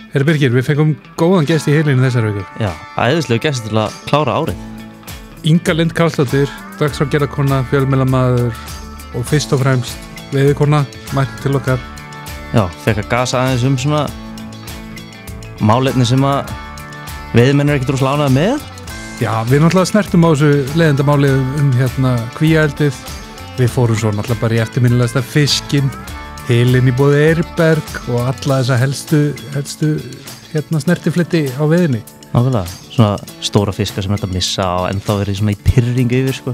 Herra Birgir, við fengum góðan gest í heilinu þessari viku. Já, æðislegu gest til að klára árið. Inga Lind Karlsdóttir, dagskrárgerðarkona, fjölmiðlamaður og fyrst og fremst veiðikona, mætti til okkar. Já, fekk að gasa aðeins svona málefni sem að veiðmenn ekkert rosalega ánægðir með. Já, við náttúrulega snertum á þessu leiðindamáli kvíaeldið. Við fórum svo náttúrulega bara í eftirminnilegasta fiskinn, heilinn í boði Eyrberg og alla þessa helstu snertifletti á veiðinni. Nákvæmlega, svona stóra fiskar sem þetta missa og ennþá verið svona í pirringu yfir, sko.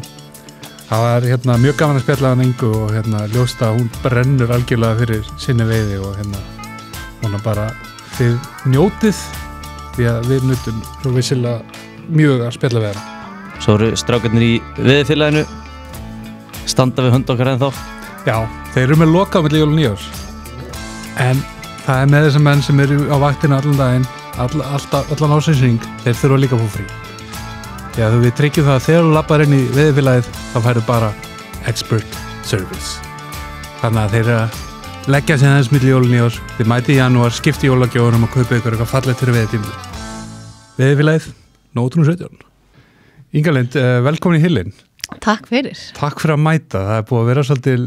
Það var mjög gaman að spjalla hann Ingu og ljóst að hún brennur algjörlega fyrir sinni veiði og hún bara þið njótið því að við nutum svo vissilega mjög að spjalla við hana. Svo eru strákarnir í veiðifélaginu standa við hund okkar ennþá. Já, þeir eru með loka á milli jól og nýjárs. En það með þessar menn sem eru á vaktina allan daginn, allan ásinsring, þeir þurfa líka að fá frí. Já, við tryggjum það að þegar þú lappar inn í veiðifélagið, þá færðu bara expert service. Þannig að þeir eru að leggja sig aðeins milli jól og nýjárs. Þið mæti í janúar, skipti jólagjóðunum og kaupa ykkur eitthvað fallegt fyrir veiðitímli. Veiðifélagið, 017. Inga Lind, velkomin í Hillin. Takk fyrir. Takk fyrir að mæta. Það búið að vera svolítið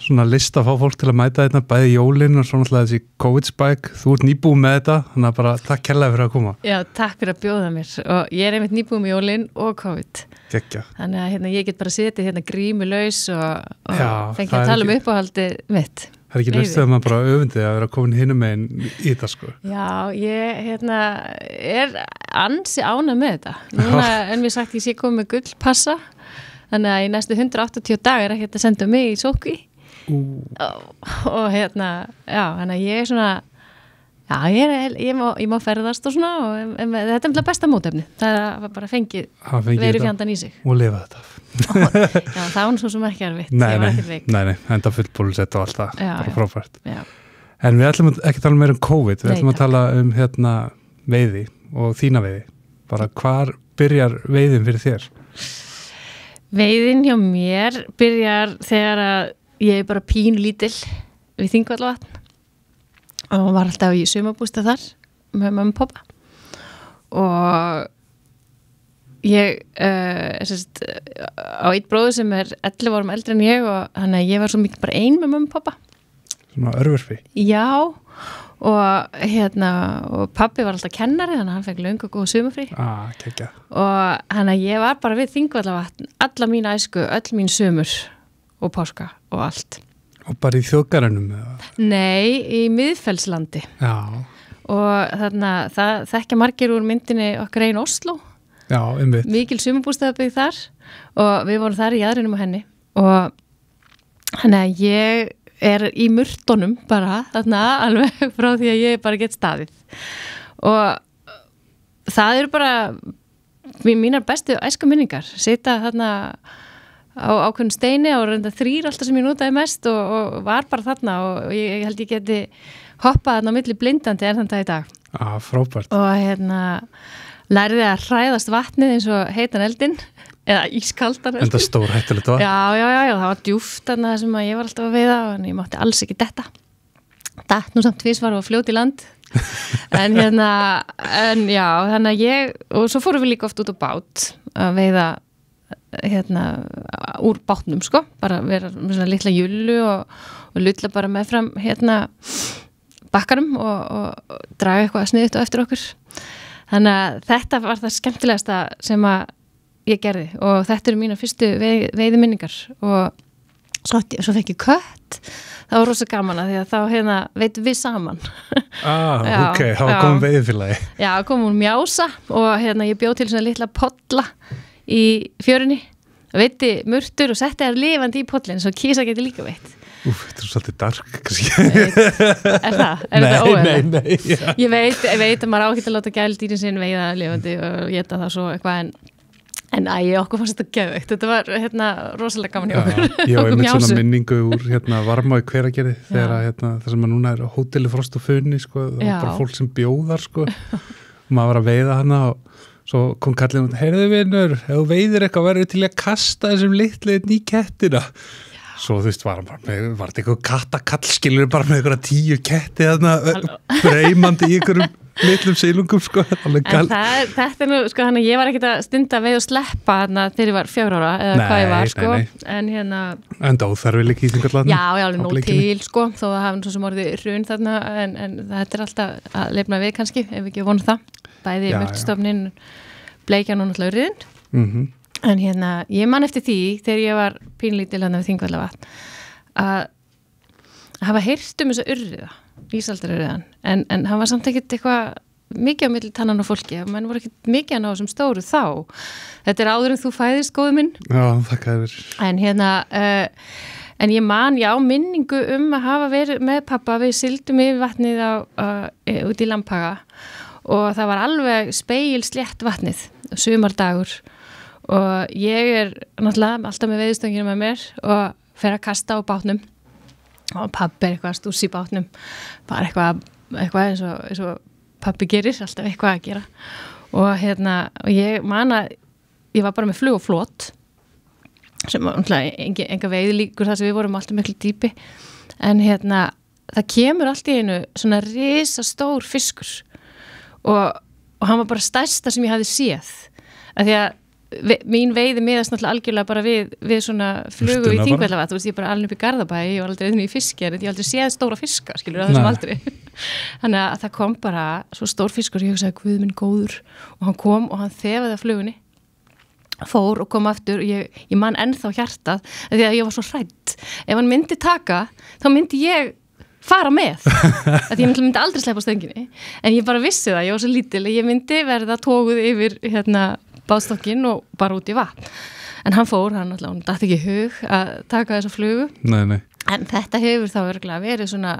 svona list að fá fólk til að mæta bæði jólin og svona þessi COVID-spike. Þú ert nýbúið með þetta, þannig að bara takk kærlega fyrir að koma. Já, takk fyrir að bjóða mér og ég einmitt nýbúið með jólin og COVID. Gekja. Þannig að ég get bara setið grímulaus og fengið að tala uppáhaldið mitt. Það ekki löst þegar maður bara öfundið að vera komin hinum meginn í þetta, sko. Já, ég er ansi ánægð með þetta. Núna en við sagt ég sé komið með gullpassa. Þannig að í næstu 180 dagar er ekkert að senda mig í sókví. Og þannig að ég er svona, já, ég má ferðast og svona og þetta er besta mótefni. Það var bara fengið veirufjandan í sig. Og lifa þetta. Já, það var svo sem ekki erfitt. Nei, enda fullbólusett og allt það, bara frábært. Já. En við ætlum ekki að tala meira COVID, við ætlum að tala veiði og þína veiði. Bara hvar byrjar veiðin fyrir þér? Veiðin hjá mér byrjar þegar að ég er bara pínu lítil við Þingvallavatn og var alltaf í sumarbústað þar með mömmu og pabba og ég á einn bróður sem er 11 árum eldri en ég og þannig að ég var svo mikið bara ein með mömmu og pabba. Svona örverfi? Já. Og pabbi var alltaf kennari þannig að hann fekk löng og góð sumarfrí kekja. Og þannig að ég var bara við Þingvallavatn alla mín æsku, öll mín sumur og páska og allt. Og bara í þjóðgarðinum? Nei, í Miðfellslandi. Já. Og þannig að það þekkja margir úr myndinni okkar einn Oslo. Já, einmitt. Mikil sumarbústaðabyggð þar og við vorum þar í jaðrinum á henni og þannig að ég er í murtunum bara þarna alveg frá því að ég bara get staðið og það eru bara mínar bestu æsku minningar sita þarna á ákveðnum steini og reynda 3 alltaf sem ég notaði mest og var bara þarna og ég held ég geti hoppað þarna á milli blindandi þann dag í dag. Frábært. Og lærði að hræðast vatnið eins og heitan eldinn eða ískaldan. En það stór hættulegt vatn? Já, það var djúpt þarna sem að ég var alltaf að veiða og ég mátti alls ekki detta. Datt nú samt tvisvar og fljót í land. En já, þannig að og svo fórum við líka oft út á bát að veiða úr bátnum, sko. Bara vera með svona litla júllu og lulla bara meðfram bakkanum og draga eitthvað sniðugt á eftir okkur. Þannig að þetta var það skemmtilegasta sem að ég gerði og þetta eru mína fyrstu veiðiminningar og svo fekk ég kött. Það var rosa gaman að því að þá veitum við saman. Ok, þá komum veiðifélagi. Já, komum mjása og ég bjó til svona litla polla í fjörunni. Veiddi murtur og setti þær lifandi í pollin svo kísa geti líka veitt. Þetta er svolítið dark, kannski. Er það? Er þetta óeðlega? Nei. Já. Ég veit að maður á ekki að láta gæludýrin sinn veiða lifandi og geta það svo eitthvað en okkur fannst þetta geðveikt. Þetta var rosalega gaman hjá okkur. Já, ég með svona minningu úr Varmá í Hveragerði þegar það sem að núna er hóteli Frost og Funni, sko, það var bara fólk sem bjóðar, sko. Og maður var að veiða hana og svo kom kallinn út, heyrðu vinur, ef þú veiðir eitthvað verður til að kasta þessum litlu ný kettina. Svo þú veist, var þetta eitthvað kattakall, skilur bara með eitthvað 10 ketti þarna, breymandi í einhverjum litlum silungum, sko. En þetta nú, sko, hann ég var ekkert að stunda veið og sleppa þarna þegar ég var 4 ára, eða hvað ég var, sko. Nei. En En óþarfi líka í Þingvallavatni? Já, alveg nóg til, sko, þó að hafa svo sem orðið hrun þarna, en þetta alltaf að lifna við kannski, ef ekki vona það. Bæði mjölkstofnin, bleikjan og náttúrulega urriðin. En ég man eftir því, þegar ég var pínlítil við Þingvallavatn, að hafa heyrt þessa urriða, ísaldarurriðan, en hann var samt ekkert eitthvað mikið á milli tannan á fólki, menn voru ekkert mikið að ná sem stóru þá. Þetta áður en þú fæðist, góðu minn. Já, þakka þér. En en ég man, minningu að hafa verið með pappa, við sigldum yfir vatnið út í Lambhaga og það var alveg spegilslétt vatnið, sumardagur og ég náttúrulega alltaf með veiðstöngina með mér og fer að kasta á bátnum og pabbi eitthvað stús í bátnum, bara eitthvað eins og pabbi gerir, alltaf eitthvað að gera og ég man að ég var bara með flug og flot sem var enga veiði líkur þar sem við vorum alltaf miklu dýpi en það kemur allt í einu svona risastór fiskur og hann var bara stærsta sem ég hafði séð af því að mín veiði miðast náttúrulega algjörlega bara við svona flugu í Þingvallavatn, þú veist ég bara alveg upp í Garðabæ, ég var aldrei auðvitað í fiski en ég aldrei séð stóra fiska, skilur á þessum aldri þannig að það kom bara svo stór fiskur, ég hugsaði Guð minn góður og hann kom og hann þefaði af flugunni fór og kom aftur og ég man ennþá hjartað því að ég var svo hrædd, ef hann myndi taka þá myndi ég fara með að ég myndi aldrei sleppa stönginni en ég bara vissi það, ég var svo lítil ég myndi verða tóguð yfir bátstokkin og bara út í vatn en hann fór, hann datt ekki í hug að taka þessa flugu Nei. En þetta hefur þá örgulega verið svona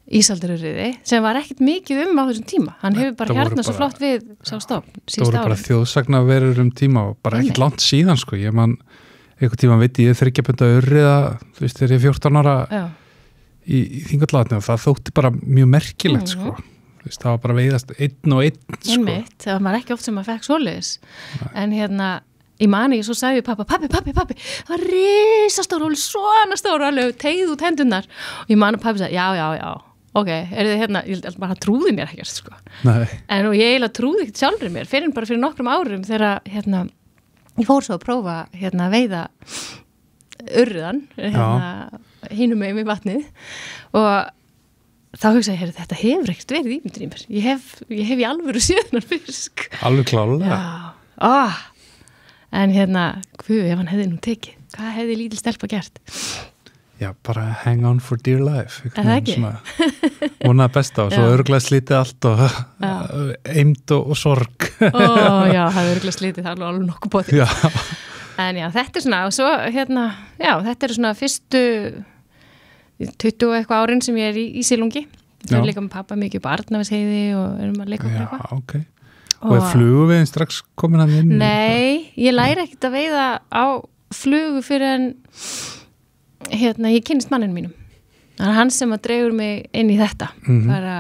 ísaldarurriði sem var ekkert mikið á þessum tíma hann hefur bara svo flott við sá stofn síðust árum. Það voru bara þjóðsagna verður tíma og bara ekkert langt síðan sko, ég man einhvern tíma veit ég 3 punda urriða, þú veist þegar ég 14 ára í Þingvallavatni og það þótti bara mjög merkilegt sko, þú veist það var bara veiðast einn og einn sko. Einmitt, það var ekki oft sem maður fekk svoleiðis en ég mani, svo sagði pappi, það var risastór, svona stór, alveg tegð út hendurnar og ég mani pappi sagði, já, ok, er þið ég held bara að trúði mér ekkert, sko. Nei. En ég eiginlega trúði ekkert sjálfur mér, fyrir nokkrum árum þegar, ég fór svo að prófa, að veiða urriðan, hinum megin við vatnið og þá hugsaði ég, þetta hefur ekkert verið ímyndir í mér, ég hef í alvöru séðnar fisk. Alveg klálega. Já, en Guð, ef hann hefði nú tekið, hvað hefði lítil stelpa gert? Já, bara hang on for dear life. Það ekki? Vonaði besta og svo örgulega slítið allt og eimd og sorg. Já, það er örgulega slítið, það er alveg nokkuð bótið. Já. En já, þetta svona, og svo þetta svona fyrstu 20 eitthvað árin sem ég í Silungi. Það er líka með pappa mikið upp á Arnarnesheiði og erum að leika eitthvað. Já, ok. Og er fluguveiðin strax komin hann inn? Nei, ég læri ekkert að veiða á flugu fyrir en ég kynnist manninn mínum. Það er hann sem að dregur mig inn í þetta. Bara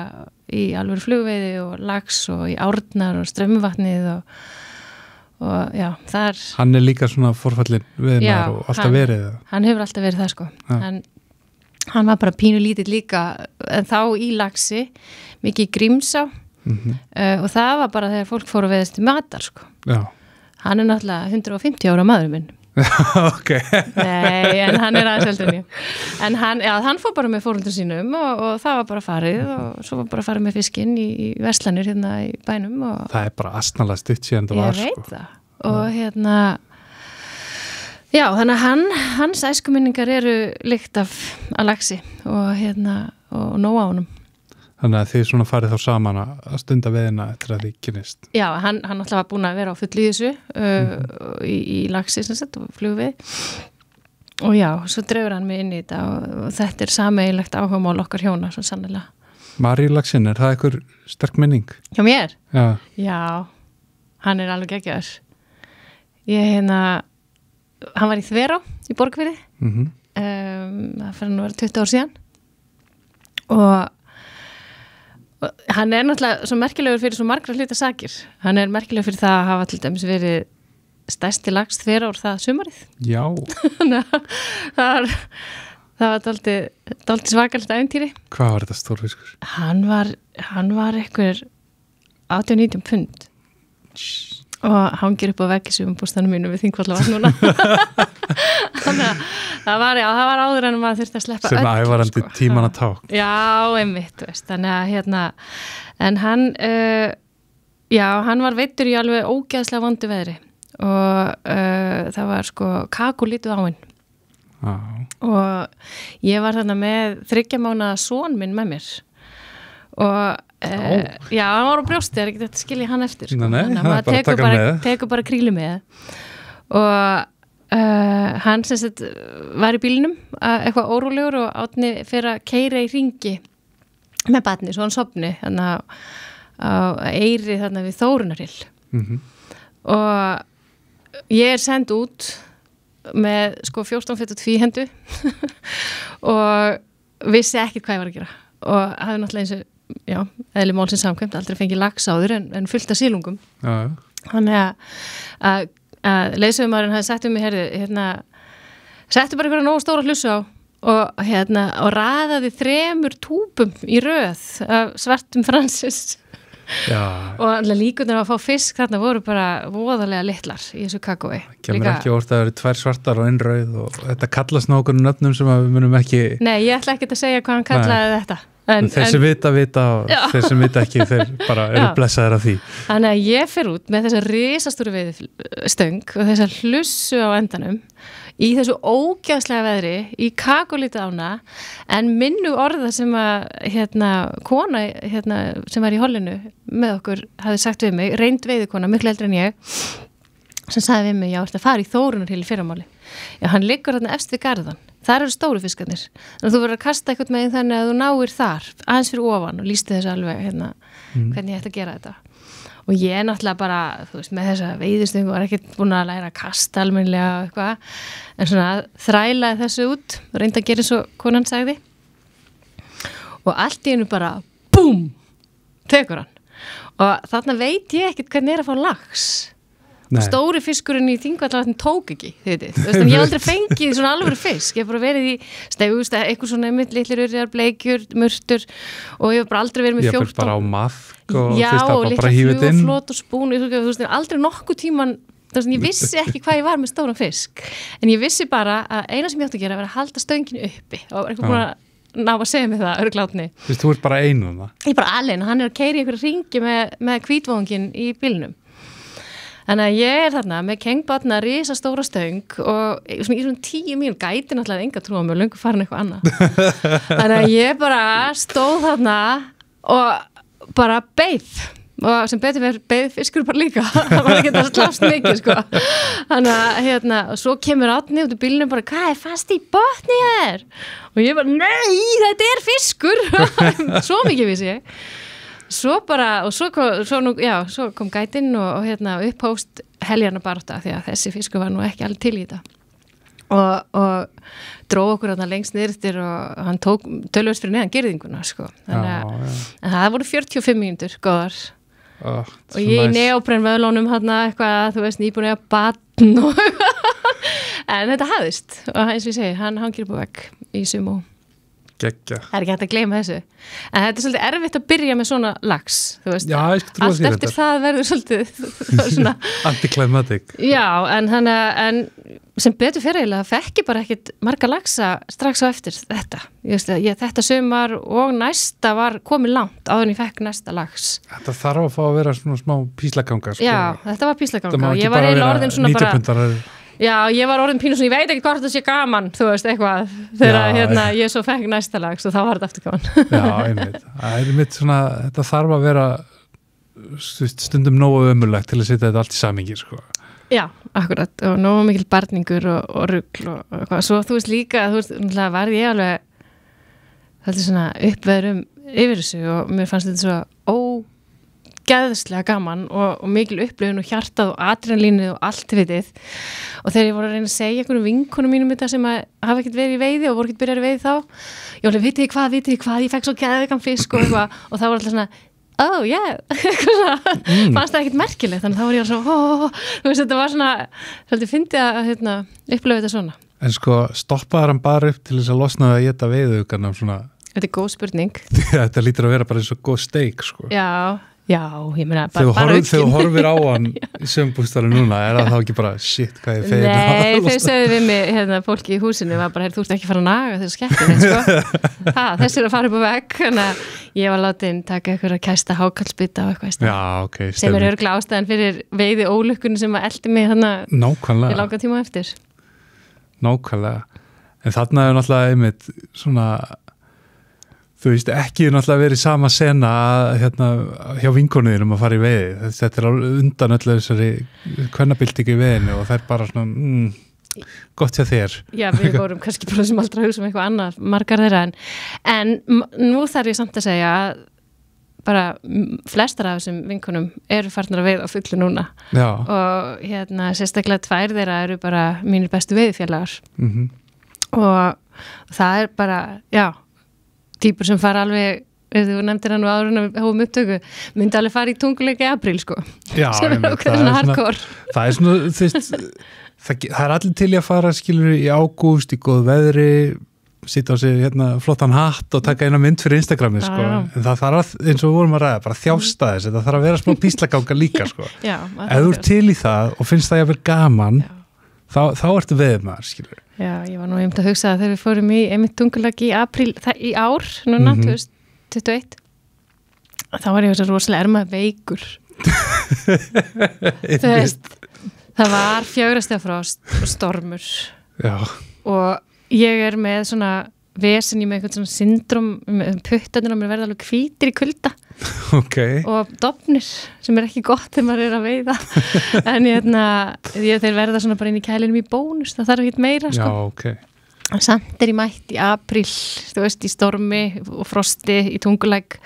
í alveg flugveiði og lax og í árnar og strömmvatnið og já, þar... Hann er líka svona forfallin veiðnar og alltaf verið það? Hann hefur alltaf verið það, sko. Hann var bara pínu lítill líka, en þá í laxi, mikið í Grímsá og það var bara þegar fólk fóru að veiðast í matar, sko. Já. Hann er náttúrulega 150 ára maður minn. Ok. Nei, en hann er aðeins eldri en ég. En hann fór bara með fóröldum sínum og það var bara farið og svo var bara farið með fiskinn í verslanir í bænum. Það er bara astnalega stutt síðan það var, sko. Ég veit það. Og já, þannig að hans æskuminningar eru lykt af laxi og nóg á honum. Þannig að þið svona farið þá saman að stunda veiðina eftir að þið kynnist. Já, hann alltaf var búin að vera á fullu í þessu í laxi sem sett og flugvið. Og já, svo dregur hann mig inn í þetta og þetta er sameiginlegt áhugamál okkar hjóna, svo sannlega. Maríulaxinn, er það einhver sterk minning? Hjá mér? Já. Já, hann er alveg geggjaður. Hann var í Þverá í Borgfirði. Það fyrir að vera 20 ár síðan. Og hann er náttúrulega svo merkilegur fyrir svo margra hluta sakir. Hann er merkilegur fyrir það að hafa til dæmis verið stærsti lax þverár það sumarið. Já. Þannig að það var dálítið svakalegt ævintýri. Hvað var þetta stórfiskur? Hann var einhver 18-19 pund og hangir upp á veggi sumarbústanum mínu við Þingvallavatn núna. Þannig að það var áður en maður þurfti að sleppa sem ævarandi sko. Tímanna ták. Já, einmitt, veist. Þannig að en hann hann var veiddur í alveg ógeðslega vondu veðri og það var sko kakulítið á hann. Og ég var þarna með 3 mánaða son minn með mér og já, hann var á brjósti, ekki þetta skilja hann eftir sko. Nei, maður tekur bara krílu með og hann sem sagt var í bílnum eitthvað órólegur og Árni fyrir að keyra í hringi með barni, svo hann sofni þannig á Eyri þarna við Þórunarhill og ég send út með sko 14 fett og 2 hendu og vissi ekki hvað ég var að gera og hafði náttúrulega eins og eðli málsins samkvæmt, aldrei fengið lax áður en fullt af sílungum. Þannig að leiðsögumaðurinn hafði sagt mig, settu bara einhverja nógu stóra hlussu á og raðaði 3 túbum í röð af svartum Francis. Og líkurnar að fá fisk þarna voru bara voðalega litlar í þessu kakói. Kemur ekki óvart að það eru 2 svartar og 1 rauð og þetta kallast nákvæmum nöfnum sem við munum ekki... Nei, ég ætla ekki að segja hvað hann kallaði þetta. Þeir sem vita og þeir sem vita ekki, þeir bara eru blessaðir af því. Þannig að ég fer út með þessa risastóru veiðstöng og þessa hlussu á endanum í þessu ógæðslega veðri í kakólítið ána en minnu orða sem að kona sem var í hollinu með okkur hafði sagt við mig, reynd veiðikona, miklu eldri en ég sem sagði við mig, já, þetta fari í Þórunarhill í fyrramáli. Já, hann liggur þarna efst við garðan. Þar eru stóru fiskarnir. Þannig að þú verður að kasta eitthvað með þannig að þú náir þar, aðeins fyrir ofan og lýsti þessu alveg hvernig ég ætti að gera þetta. Og ég náttúrulega bara, þú veist, með þessa veiðistöng var ekkert búin að læra að kasta almennilega og eitthvað, en svona þrælaði þessu út og reyndi að gera eins og konan sagði. Og allt í einu bara, búm, tekur hann. Og þarna veit ég ekkert hvernig að fá lax. Stóri fiskurinn í Þingvallavatni tók ekki en ég hef aldrei fengið svona alvöru fisk, ég hef bara verið í eitthvað svona litlir urriðar, bleikjur, murtur og ég hef bara aldrei verið með 14 ég hef bara á maðk og litla fluguflót og spún aldrei nokkuð tíman ég vissi ekki hvað ég var með stóran fisk en ég vissi bara að eina sem ég átti að gera var að halda stönginu uppi og eitthvað búin að ná að segja mig það örglátni. Þú ert bara einu Ég er bara alveg, hann að keyra í einhverju hringi með hvítvóngin í bílnum. Þannig að ég er þarna með kengbatna risastóra stöng og í svona 10 mínútur gæti náttúrulega enga trúa mig löngu farin eitthvað annað. Þannig að ég bara stóð þarna og bara beið og sem betur verið beið fiskur bara líka. Það var ekki að slást mikið sko. Þannig að svo kemur Árni út í bílnum bara hvað er fast í botni þér? Og ég bara nei þetta er fiskur. Svo mikið vissi ég. Svo kom gætinn og upphófst heljarna barátta því að þessi fiskur var nú ekki alveg til í þetta og dróð okkur lengst niðurtir og hann tók tölvöld fyrir neðan girðinguna sko. En það voru 45 mínútur góðar og ég í neópren vöðlónum eitthvað, þú veist, nýbúin að batn en þetta hafðist og eins og ég segi, hann hangir upp á vegg í sumo. Gekkja. Það er ekki hægt að gleyma þessu. En þetta er svolítið erfitt að byrja með svona lax, þú veist. Já, ég trúi allt eftir það verður svolítið svona antiklimatik. Já, en sem betur fyrir eiginlega fekk ég bara ekkit marga laxa strax á eftir þetta. Þetta sumar og næsta var komið langt áður en ég fekk næsta lax. Þetta þarf að fá að vera svona smá píslaganga sko. Já, þetta var píslaganga og ég var eiginlega orðin svona bara Já, ég var orðin pínu svona, ég veit ekki hvort það sé gaman, þú veist, eitthvað, þegar ég svo fekk næsta lags og þá var þetta eftir gaman. Já, einmitt. Það er mitt svona, þetta þarf að vera stundum nógu ömurlegt til að setja þetta allt í samingi, sko. Já, akkurat, og nógu mikil barningur og rugl og eitthvað. Svo þú veist líka, varði ég alveg, það er svona uppveðrum yfir þessu og mér fannst þetta svo ógeðslega gaman og mikil upplifun og hjartað og adrenalínið og allt vitið og þegar ég voru að reyna að segja einhvern vinkonum mínum þetta sem að hafa ekkert verið í veiði og voru ekkert byrjað í veiði þá ég var alveg, vitið þið hvað, ég fekk svo geðveikan fisk og eitthvað og það var alltaf svona, oh yeah fannst það ekkert merkilegt, þannig þá var ég svona þú veist, þetta var svona svolítið fyndið að upplifa þetta svona. En sko, stoppaði hann bara upp til þess að losna að geta veiðuganum svona? Þetta er góð spurning. Þetta lítur að vera bara eins og góð steik, sko. Já, ég meina bara þegar þú horfir á hann í sömbústaru núna, það þá ekki bara shit, hvað ég fegin að Nei, þau sögðu við mig, fólki í húsinu var bara, þú ert ekki að fara að naga þessu skemmtinn, sko. Þessi er að fara upp á vegg, þannig að ég var látin taka eitthvað að kæsta hákallsbita og eitthvað. Já, ok, sem er örugglega ástæðan fyrir veiði ólukkunni sem að eldi mig nákvæmlega í langa tíma eftir. Nákvæmlega. En þarna er náttúrulega einmitt svona þú veist, ekki náttúrulega verið sama sena hjá vinkonuðinum að fara í veiði. Þetta er undan öllu þessari kvennabildingu í veiðinu og það er bara svona gott hjá þér. Já, við vorum kannski bara sem aldrei að hugsa eitthvað annað, margar þeirra en nú þarf ég samt að segja að bara flestar af þessum vinkonum eru farnar að veiða á fullu núna. Já. Og sérstaklega 2 þeirra eru bara mínir bestu veiðifélagar. Og það er bara, týpur sem fara alveg, þú nefndir hann áður en að hófum upptöku, myndi alveg fara í tunguleika í apríl, sko. Já, sem er okkur svona hardcore. Það er svona, þú veist, það er allir til í að fara, skilur, í ágúst, í góð veðri, sitja á sig flottan hatt og taka eina mynd fyrir Instagramið, sko. En það þarf, eins og við vorum að ræða, bara þjásta þess, þetta þarf að vera smá píslaganga líka, sko. Já. Ef þú ert til í það og finnst það jafnvel gaman, þá ertu veiðmaður, skilur. Já, ég var nú einmitt að hugsa að þegar við fórum í einmitt tungulagi í apríl, í ár, núna, 2021, þá var ég þess að rosalega ermað veikur. Þú veist, það var 4 stiga frost og stormur. Já. Og ég er með svona vesen, ég með eitthvað svona syndrom, puttarnir á mér verða alveg hvítir í kulda. Okay. Og dofnir sem er ekki gott þegar maður er að veiða en þeir verða svona bara inn í kælinum í bónus, það þarf ekki meira, sko. Já, ok. Samt er ég mætt í apríl, þú veist, í stormi og frosti í tungulæk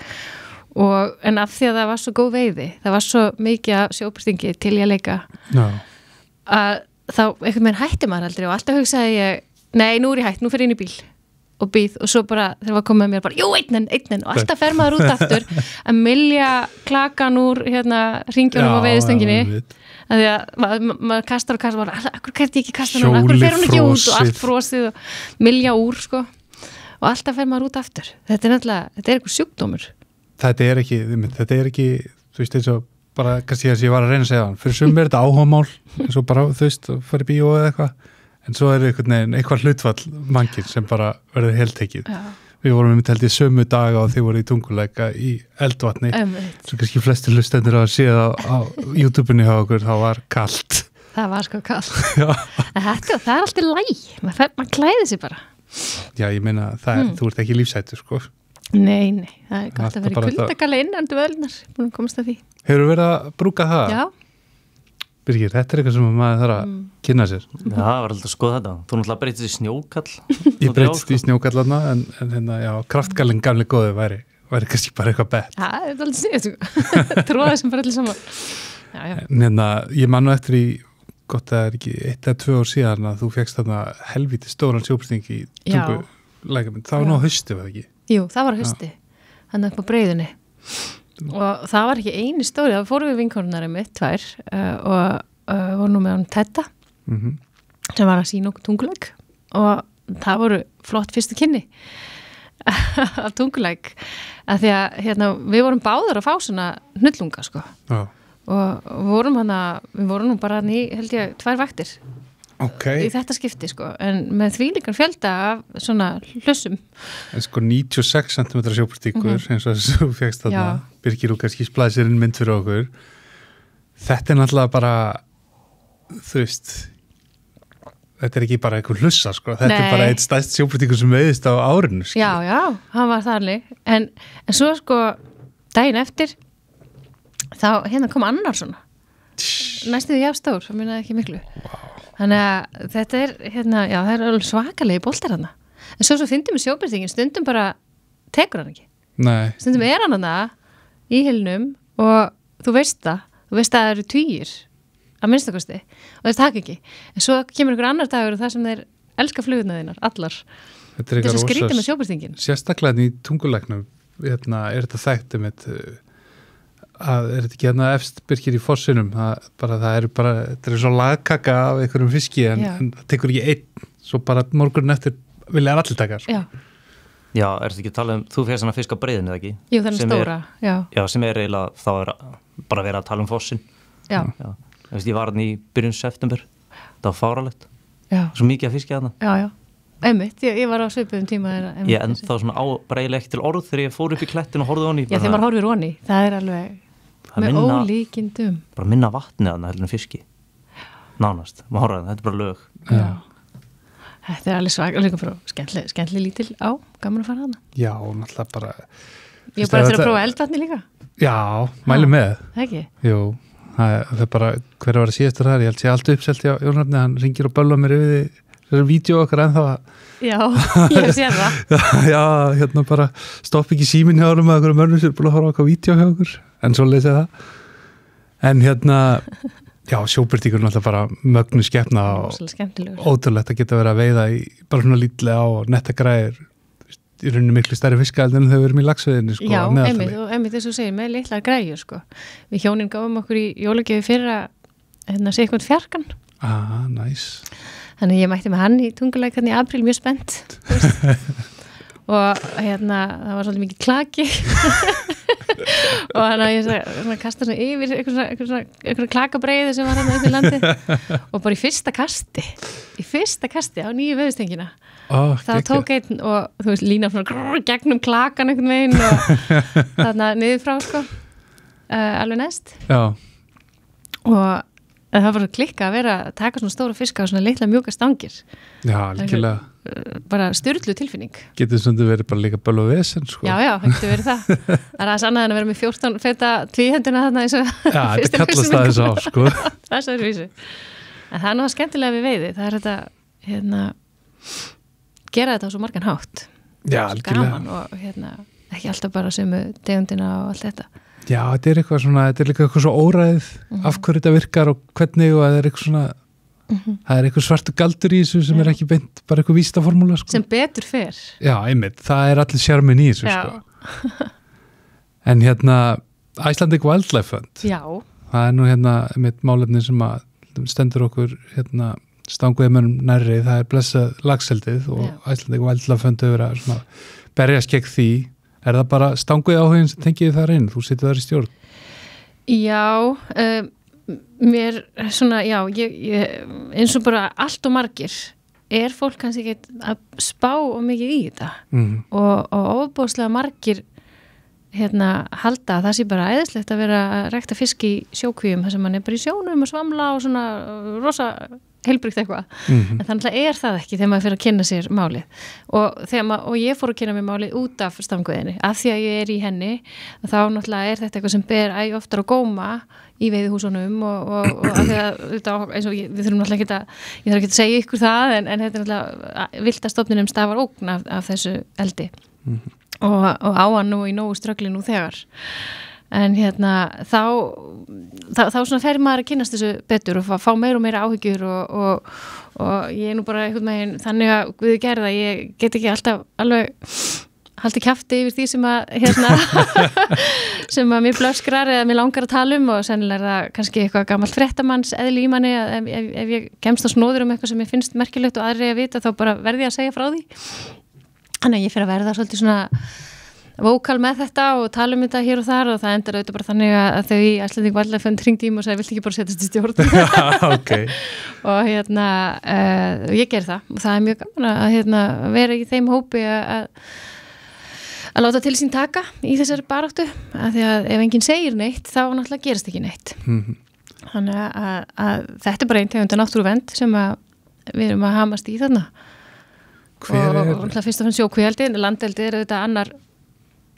en af því að það var svo góð veiði, það var svo mikið sjóbrstingi til ég að leika að þá einhvern veginn hætti maður aldrei og alltaf hugsaði ég, nei, nú er ég hætt, nú fer ég inn í bíl og býð og svo bara þegar var komið með mér bara, jú, einn og alltaf fer maður út aftur að mylja klakan úr hringjónum á veiðstönginni að því að maður kastar og kastar bara, akkur kært ég ekki kasta núna, akkur fer hún ekki út og allt frosið og mylja úr, sko, og alltaf fer maður út aftur. Þetta er náttúrulega, þetta er eitthvað sjúkdómur. Þetta er ekki, þú veist, eins og bara, kannski að ég var að reyna að segja hann, fyrir sumir er þetta áhugamál, eins og bara, þú veist, að fara í bíó eða eitthvað. En svo er eitthvað hlutfall mangir sem bara verður heltekið. Við vorum held í sömu daga og þið voru í tunguleika í eldvatni. Svo kannski flestir hlustendur að séða á YouTube-unni hjá okkur, þá var kalt. Það var sko kalt. Það er alltaf læg. Maður klæði sig bara. Já, ég meina, þú ert ekki lífsættur, sko. Nei, það er gott að vera í kuldagalla innandu völunar. Búin að komast að því. Hefur verið að brúka það? Já. Birgir, þetta er eitthvað sem maður þarf að kynna sér. Já, það var alltaf að skoða þetta. Þú náttúrulega breytist í snjókall. Ég breytist í snjókallarna en kraftgallin gamli góði væri kannski bara eitthvað bett. Já, það er alltaf snið, tróða sem bara allir saman. Ég man nú eftir í, gott að það er ekki 1 eða 2 ár síðan að þú fékkst þarna helvíti stóran sjóbrsting í tungulækjuminn. Það var nú á hausti, var það ekki? Jú, það var á hausti. Þannig upp á breiðunni. Og það var ekki eini stóri, það fórum við vinkonunari mitt 2 og vorum nú með hann Tedda sem var að sína okkur tungulæk og það voru flott fyrstu kynni af tungulæk að því að við vorum báðar að fá svona hnullunga, sko. Og við vorum nú bara í, held ég, 2 vaktir í þetta skipti, sko, en með þvílíkan fjölda af svona hlussum. En sko 96 cm sjóbrstingur eins og þess að þú fékkst þarna, Birgir, og kannski splæsirinn mynd fyrir okkur. Þetta er náttúrulega bara, þú veist, þetta er ekki bara eitthvað hlussa, sko. Þetta er bara eitt stærst sjóbrstingur sem veiðist á árinu, sko. Já, hann var þarleg. En svo, sko, daginn eftir, þá kom annar svona. Næstu því jafnstór, það munaði ekki miklu. Þannig að þetta er, það er alveg svakalegi boltar hana. En svo fyndum við sjóbrstingin, stundum bara tekur hann ekki. Nei. Stundum er hann hana í hilnum og þú veist að það eru 20 að minnstakosti og það taka ekki. En svo kemur einhver annar dagur og það sem þeir elska flugurnar þínar, allar. Þetta er svo skrítið með sjóbrstingin. Sérstaklega í tungulæknum er þetta þekkt að er þetta ekki hérna efst Birkir í fossinum, það er svo lagkaka af einhverjum fiski en það tekur ekki einn, svo bara morgunin eftir vilja allir taka sko. Já, er þetta ekki að tala þú fyrir svona fisk á breiðinu eða ekki? Jú, þannig stóra, Já, sem eiginlega, þá bara verið að tala fossin. Já. Ég var hann í byrjun september, það var fáralegt. Já. Svo mikið að fiskja þarna. Já. Einmitt, ég var á svipuðum tíma. Ég ennþá svona bara eiginlega ekki til orð þegar ég fór upp í klettin og horfði honni. Já, þegar maður horfir honni, það er alveg með ólíkindum. Bara minna vatni þarna heldur en fiski. Nánast, maður horfði, þetta er bara lög. Já. Þetta er alveg svakalega bara skemmtileg lítil á, gaman að fara þarna. Já, náttúrulega bara... Ég bara eftir að prófa eldvatni líka. Já, mæli með. Ekki? Jú, það er bara, hver var að síðastur þar, ég held sé allt uppselt hjá Jónarni, hann ringir og bölva mér yfir þessar vídeo okkar ennþá að... Já, ég hef séð það. Já, hérna bara stopp ekki síminn hjá honum að einhverjum mörnum sér búin að horfa okkar vídeo hjá okkur, en svo leysið það. En hérna... Já, sjóbirtíkur náttúrulega bara mögnu skepna og ótrúlegt að geta verið að veiða í bara svona lítlega á og netta græðir í rauninni miklu stærri fiskald en þau verðum í laxveiðinni sko. Já, einmitt þess að segja með litlar græjur sko. Við hjónin gáum okkur í jólagjöfi fyrir að sé eitthvað fjarkan. Nice. Þannig ég mætti með hann í tungulæk hérna í apríl mjög spennt og það var svolítið mikið klaki og þannig að ég kasta svona yfir einhverja klakabreiðu sem var hérna upp í landi og bara í fyrsta kasti á nýju veðustengina þá tók einn og þú veist lína svona gegnum klakan einhvern veginn og þarna niður frá sko alveg næst og það var bara klikka að vera að taka svona stóra fiska og svona litla mjúka stangir. Já, algjörlega. Bara styrlu tilfinning. Getur svona verið bara líka böl og vesen, sko. Já, það getur verið það. Það er aðeins annað en að vera með 14 feta tvíhendina þarna eins og já, þetta kallast það þess á, sko. Það er vísu. En það er náttúrulega skemmtilega við veiði. Það er þetta, gera þetta á svo margan hátt. Já, algjörlega. Gaman og ekki alltaf bara sömu tegundina og allt þetta. Já, þetta er líka eitthvað svo óræðið af hverju þetta virkar og hvernig og það er eitthvað svona það er eitthvað svartu galdur í þessu sem er ekki beint bara eitthvað vísindaformúla sko. Sem betur fer. Já, einmitt, það er allir sjarmin í þessu sko. En Icelandic Wildlife Fund það er nú einmitt málefni sem að stendur okkur stanguðimönum nærri, það er blessað lagseldið og Icelandic Wildlife Fund hefur verið að berjast gegn því. Er það bara stanguði áhugin sem tengið þar inn? Þú situr þar í stjórn. Já, mér svona, ég eins og bara allt og margir er fólk kannski ekki að spá og mikið í þetta og ofbóðslega margir halda að það sé bara æðislegt að vera að rækta fisk í sjókvíum þar sem mann er bara í sjónum og svamla og svona rosa heilbrygt eitthvað, en þannig er það ekki þegar maður fyrir að kynna sér málið og ég fór að kynna mér málið út af stanguðinni, af því að ég er í henni þá náttúrulega er þetta eitthvað sem ber oftar á góma í veiðihúsunum og af því að eins og við þurfum náttúrulega ég þarf ekki að segja ykkur það en þetta er náttúrulega villtastofninum stafar ógn af þessu eldi og á hann nú í nógu ströggli nú þegar en þá svona fer maður að kynnast þessu betur og fá meira og meira áhyggjur og ég er nú bara einhvern veginn þannig að Guði gerða, ég get ekki alltaf alveg haldið kjafti yfir því sem að sem að mér blöskrar eða mér langar að tala og sennilega er það kannski eitthvað gamalt fréttamanns eðli í manni að ef ég kemst á snóður eitthvað sem ég finnst merkilegt og aðri að vita þá bara verði ég að segja frá því þannig að ég fer að verða svolítið svona vókal með þetta og tala þetta hér og þar og það endur auðvitað bara þannig að þau í Icelandic Wildlife Fund hringdi í mig og sagði, viltu ekki bara setjast í stjórn? Okay. Og ég ger það og það er mjög gaman að vera í þeim hópi að láta til sín taka í þessari baráttu að því að ef enginn segir neitt þá náttúrulega gerist ekki neitt. Þannig að þetta er bara einn tegund af náttúruvernd sem við erum að hamast í þarna. Og fyrst og fremst sjókvíaldi, landeldi er auðvitað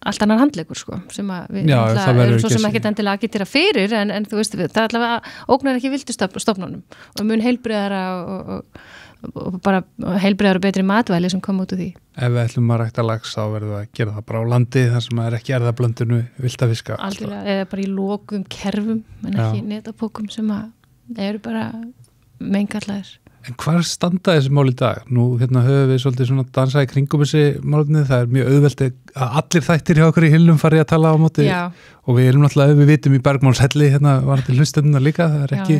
allt annar handleikur sko, sem við erum svo sem ekkert endilega að geta fyrir en þú veist, það allavega ógnar ekki vildustofnunum og mun heilbrigðara og bara heilbrigðara og betri matvæli sem kom út úr því. Ef við ætlum að rækta lax þá verðum við að gera það bara á landi þar sem er ekki erðablöndinu viltafiska. Algjörlega, eða bara í lokum kerfum en ekki netapókum sem eru bara meingallaðir. En hvar standa þessi mál í dag? Nú höfum við svolítið svona dansað í kringum þessi málefni, það mjög auðvelt að allir þættir hjá okkur í Hillum fari að tala á móti og við erum náttúrulega, við vitum í Bergmánshelli var þetta hlustenduna líka, það ekki,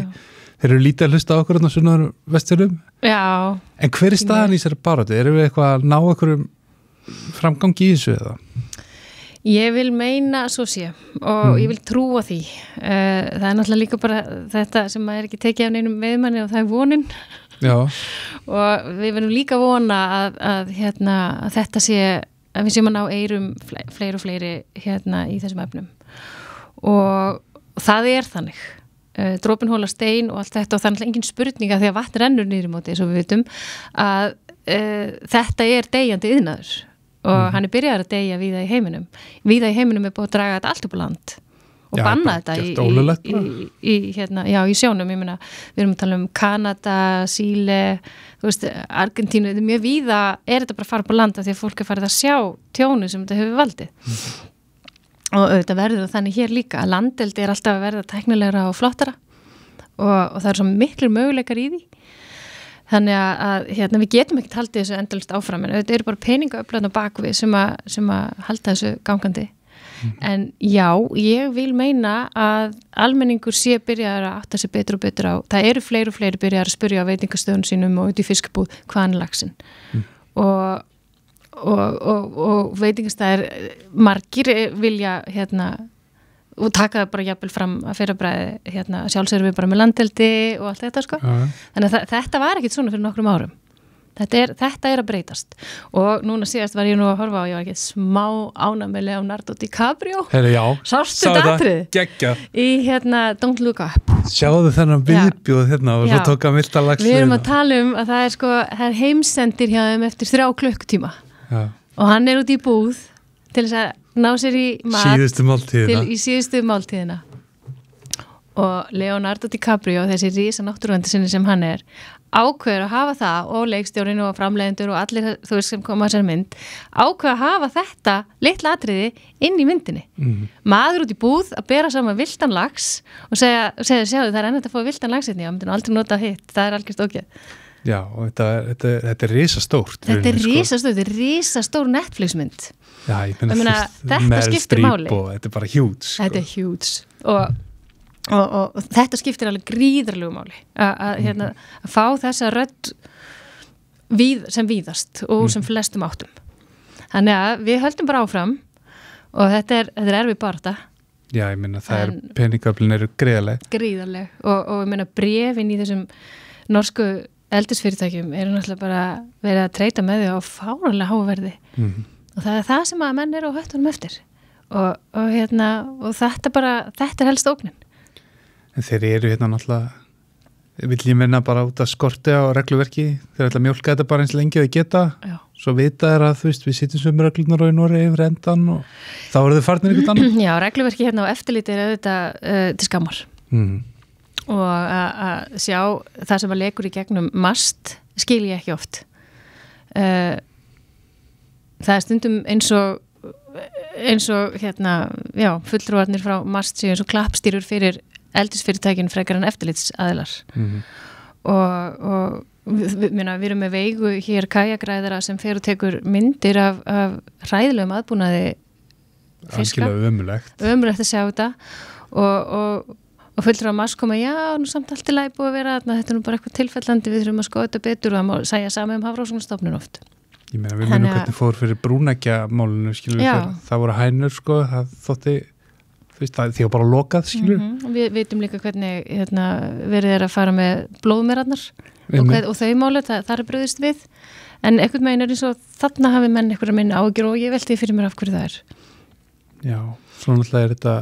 þeir eru lítið að hlusta á okkur sunnar Vestfjörðum. Já. En hver staðan í þessari baráttu? Erum við eitthvað að ná okkur framgangi í þessu eða? Ég vil meina svo sé og ég vil trúa því. Það náttúrulega líka bara þetta sem maður ekki tekið af neinum veiðmanni og það vonin. Já. Og við verðum líka vona að þetta sé, að við séum að ná eyrum fleiri og fleiri í þessum efnum. Og það þannig. Dropinn hólar stein og allt þetta og það er náttúrulega engin spurninga því að vatn rennur niður í móti, eins og við vitum, að þetta deyjandi iðnaður. Og hann byrjaður að deyja víða í heiminum. Víða í heiminum búið að draga þetta allt upp á land og banna þetta í sjónum. Ég meina, við erum að tala um Kanada, Síle, Argentínu, mjög víða þetta bara að fara upp á land af því að fólk farið að sjá tjónu sem þetta hefur valdið. Og auðvitað verður þannig hér líka að landeldi alltaf að verða tæknilegra og flottara og það svo miklu möguleikar í því. Þannig að við getum ekki haldið þessu endalist áfram en þetta eru bara peningaöflöðn á bakvið sem að halda þessu gangandi. En já, ég vil meina að almenningur sé byrjaðar að átta sig betur og betur á. Það eru fleiri og fleiri byrjaðar að spyrja á veitingastöðun sínum og út í fiskabúð hvaðan laxinn. Og veitingastæðir margir vilja og taka það bara jafnvel fram að fyrirbræði sjálfsögum við bara með landeldi og allt þetta sko. Þannig að þetta var ekkit svona fyrir nokkrum árum. Þetta að breytast og núna síðast var ég nú að horfa á ég var ekki smá ánægð með Leonardo DiCaprio. Sástu þetta atriði? Í Don't Look Up. Sjáðu þennan viðbjóð og svo tók hann vilda lax. Við erum að tala um að það er heimsendir hjá þeim eftir 3 klukkutíma og hann út í búð til þess að ná sér í mat í síðustu máltíðina og Leonardo DiCaprio þessi rísa náttúruvendarsinni sem hann ákveður að hafa það og leikstjórinn og framleiðendur og allir þú veist sem koma að sér mynd ákveður að hafa þetta litla atriði inn í myndinni maður út í búð að bera saman viltan lax og segja sjáðu það ennett að fá viltan lax hérna, ég myndi aldrei nota hitt, það algjörst ógeð. Já, og þetta risastórt. Þetta risastór Netflix-mynd. Já, ég meina þetta skiptir máli. Þetta bara huge. Þetta huge. Og þetta skiptir alveg gríðarlegu máli. Að fá þessa rödd sem víðast og sem flestum áttum. Þannig að við höldum bara áfram og þetta er erfið barða. Já, ég meina peningöflin eru gríðarleg. Gríðarleg. Og ég meina brefin í þessum norsku eldisfyrirtækjum náttúrulega bara verið að treyta með því á fáránlega háverði og það er það sem að menn á höttunum eftir og þetta helst ógnin. En þeir eru náttúrulega vill ég menna bara út að skorti á regluverki, þeir ætla að mjólka þetta bara eins lengi að þau geta, svo vita er að við sittum sömu reglunar og í Noregi yfir endan og þá eru þau farnir einhvern annan. Já, regluverki á eftirliti auðvitað til skammar. Og að sjá það sem að leikur í gegnum mast skil ég ekki oft. Það stundum eins og fulltrúarnir frá mast séu eins og klappstýrur fyrir eldisfyrirtækin frekar en eftirlitsaðilar. Og við erum með Veigu hér kajakræðara sem fer og tekur myndir af hræðilegum aðbúnaði fiska. Ömurlegt að sjá þetta og fulltrúar að maður koma, nú samt allt í lagi búið að vera þarna, þetta nú bara eitthvað tilfellandi, við þurfum að skoða þetta betur og það má segja saman Hafrannsóknastofnun oft. Ég meina, við munum hvernig fór fyrir brúnækjamálinu, það voru hænur, það þótti, því að bara lokað, Við vitum líka hvernig verið að fara með blóðmerarnar og þau máli, það brugðist við, en einhvern veginn eins og þarna hafi menn einhverja minni ágjur og ég velti fyrir mér af hverju það Já, svo náttúrulega þetta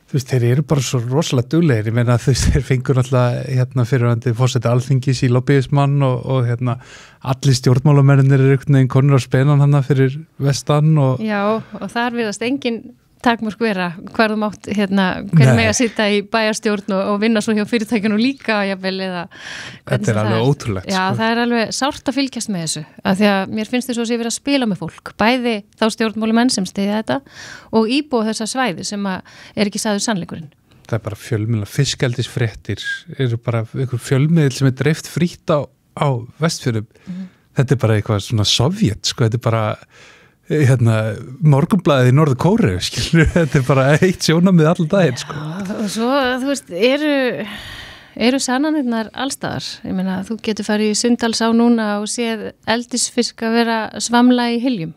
þeir eru bara svo rosalega duglegir, ég meina þeir fengur náttúrulega fyrirvændi fórseti Alþingis í lobbyismann og allir stjórnmálamennir eru einhvern veginn konur á spennan fyrir vestan Já, og þar virðast engin takmörk vera hver þú mátt hver með að sitja í bæjarstjórn og vinna svo hjá fyrirtækjunum líka jafnvel eða Þetta er alveg ótrúlegt. Já, það er alveg sárt að fylgjast með þessu af því að mér finnst þess að ég verið að spila með fólk bæði þá stjórnmálumenn sem stiðja þetta og íbúa þessa svæði sem er ekki sagður sannleikurinn það bara fjölmiðla, fiskeldisfréttir eru bara einhver fjölmiðl sem dreift frítt á Vestfjörðum. Þetta bara eitthvað svona Sovjet, sko, þetta bara Morgunblaðið í Norður Kóreu, skilur, þetta bara eitt sjónamið allan daginn, sko. Og svo, þú veist, eru sannanirnar allstaðar. Ég meina, þú getur farið í Sundalsá núna og séð eldisfisk að vera svamla í hyljum.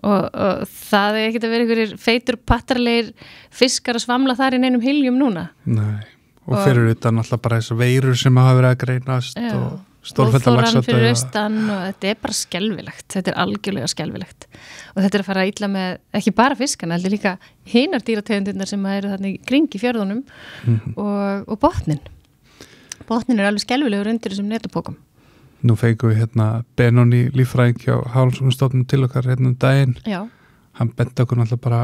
Og það ekki að vera einhverjir feitur pattarlegir fiskar að svamla þar í neinum hyljum núna. Nei, og fyrir utan alltaf bara þessar veirur sem hafa verið að greinast og stórfellda laxadauða. Og fyrir austan og þetta bara skelfilegt, þetta algjörlega skelfilegt. Og þetta að fara illa með ekki bara fiskana, heldur líka hinar dýrategundirnar sem eru þarna í kringi fjörðunum og botnin. Botnin alveg skelfilegur undir þessum netupókum. Nú fengum við Benóni líffræðing hjá Hafrannsóknastofnun til okkar daginn. Já. Hann benti okkur náttúrulega bara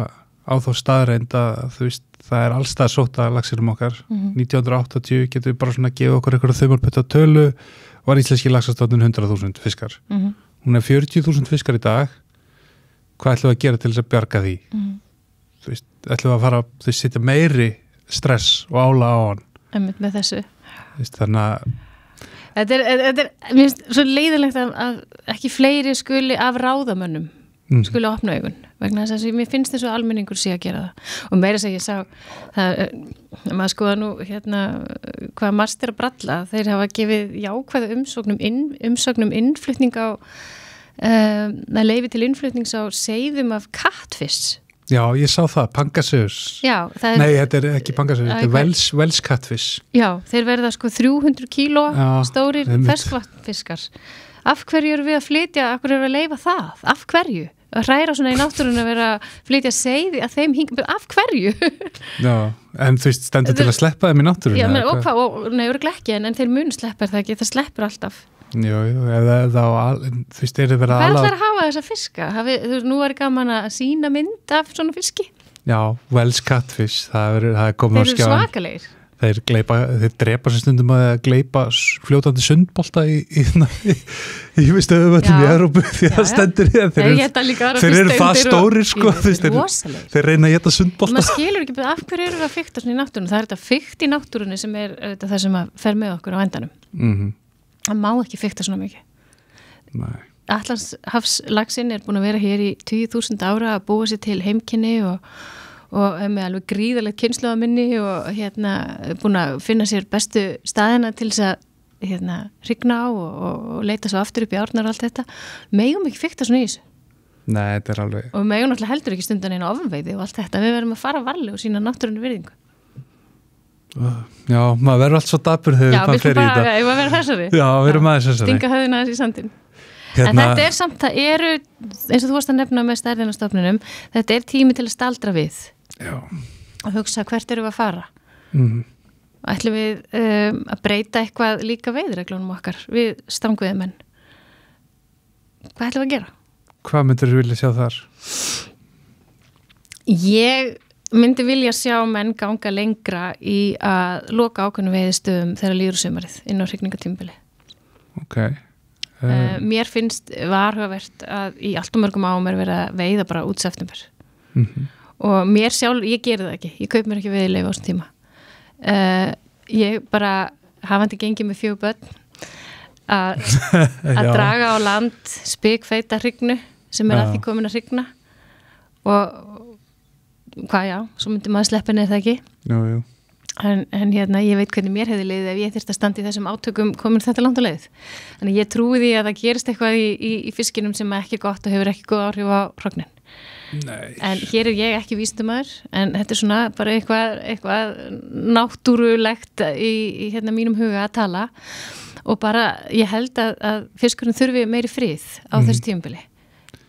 á þá staðreind að þú veist, það allstað sóta laxinum okkar. 1980 getur við bara svona að gefa okkur eitthvað þumalputta tölu var íslenski laxastofnun 100.000 fiskar. Hún 40.000 fiskar í dag. Hvað ætlum við að gera til þess að bjarga því? Þú veist, ætlum við að fara að setja meiri stress og ála á hann. Einmitt með þessu. Þú veist, þannig að Þetta er mér finnst svo leiðilegt að ekki fleiri skuli af ráðamönnum skuli opna augun vegna þess að mér finnst þess að almenningur sé að gera það og meira sem ég sá það, maður skoða nú hvað marst að bralla, þeir hafa gefið jákvæða umsóknum innflutning á leyfi til innflutnings á seiðum af kattfisk. Já, ég sá það, Pangasius. Já, Nei, þetta er ekki Pangasius, þetta er Welsh catfish. Já, þeir verða 300 kíló stórir ferskvatnfiskar. Af hverju eru við að flytja, af hverju eru við að leyfa það? Af hverju? Að hræra svona í náttúrunni að vera að flytja seiði að þeim hingum, af hverju? Já, en þú veist, stendur til að sleppa þeim í náttúrunni. Já, menn, og hvað, nei, örugglega ekki, en þeir munu sleppar það ekki, það sleppur alltaf. Jú, eða þú veist, eru verið Hvað ætlar að hafa þessa fiska? Nú er gaman að sína mynd af svona fiski? Já, Welsh catfish, það er komið á skjáin. Þeir eru svakalegir. Þeir drepa sér stundum að gleypa fljótandi sundbolta í stöðuvöllum í Evrópu því að stendur í þeir eru það stórir, sko, þeir reyna að geta sundbolta. Maður skilur ekki, af hverju eru við að fikta svona í náttúrunni? Það er þetta fikt í náttúrunni sem er það sem að fer með okkur á endanum. Það má ekki fikta svona mikið. Nei. Atlantshafslaxinn er búin að vera hér í 20.000 ára að búa sér til heimkynni og með alveg gríðalegt kynslóðaminni og búin að finna sér bestu staðina til þess að hrygna á og leita svo aftur upp í árnar og allt þetta. Megum ekki fikta svona í þessu. Nei, þetta er alveg. Og megum náttúrulega heldur ekki stundan einu ofveiði og allt þetta. Við verðum að fara varlega og sína náttúrunni virðingu. Já, maður verður allt svo dapur þegar við fyrir í þetta. Já, við verðum þessari. Já, við erum aðeins þessari. Stinga höfðina aðeins í sandin. En þetta er samt, það eru, eins og þú varst að nefna með stærðinastofnunum, þetta er tími til að staldra við. Já. Og hugsa hvert eru við að fara. Ætlum við að breyta eitthvað líka veiðreglunum okkar við stangveiðimenn. Hvað ætlum við að gera? Hvað myndir þú vilja sjá þar? Ég myndi vilja sjá menn ganga lengra í að loka ákveðnum veiðistöðum þegar líður sumarið inn á hrygningatímabili. Ok. Mér finnst varhugavert að í allt og mörgum ám er verið að veiða bara út september. Og mér sjálf, ég geri það ekki. Ég kaup mér ekki veiðileyfi á þessum tíma. Ég bara hafandi gengið með 4 börn að draga á land spikfeita hrygnu sem að því komin að hrygna og hvað svo myndi maður sleppa neð það ekki. Jú. En ég veit hvernig mér hefði leiðið ef ég þyrfti að standa í þessum átökum komin þetta langt á leið. Þannig ég trúi því að það gerist eitthvað í fiskinum sem ekki er gott og hefur ekki góð áhrif á hrognin. Nei. En hér er ég ekki vísindamaður, en þetta er svona bara eitthvað náttúrulegt í mínum huga að tala og bara ég held að fiskurinn þurfi meiri frið á þessu tímabili.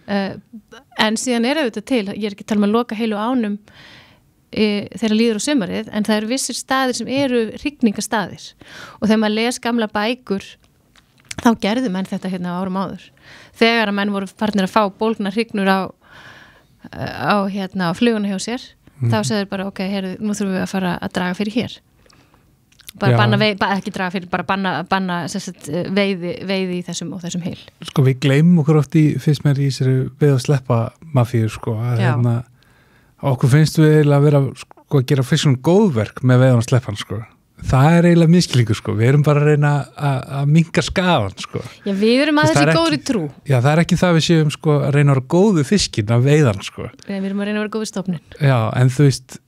En síðan er auðvitað til, ég er ekki að tala um að loka heilu ánum þegar líður á sumarið, en það eru vissir staðir sem eru hrygningastaðir og þegar maður les gamla bækur þá gerðu menn þetta á árum áður þegar að menn voru farnir að fá bólgna hrygnur á fluguna hjá sér þá segður bara ok, nú þurfum við að fara að draga fyrir hér bara banna ekki draga fyrir, bara banna veiði í þessum og þessum heil. Sko við gleymum okkur oft fyrst mér í sér við að sleppa mafíur, sko að okkur finnst við að vera sko að gera fiskunum góðverk með veiðan og sleppan sko. Það eiginlega miskilningur sko, við erum bara að reyna að minnka skaðan sko. Já, við erum að þessi góðri trú. Já, það ekki það við séum sko að reyna að vera góð við fiskin af veiðan sko. Nei, við erum að reyna að vera góð við stofnin. Já, en þú veist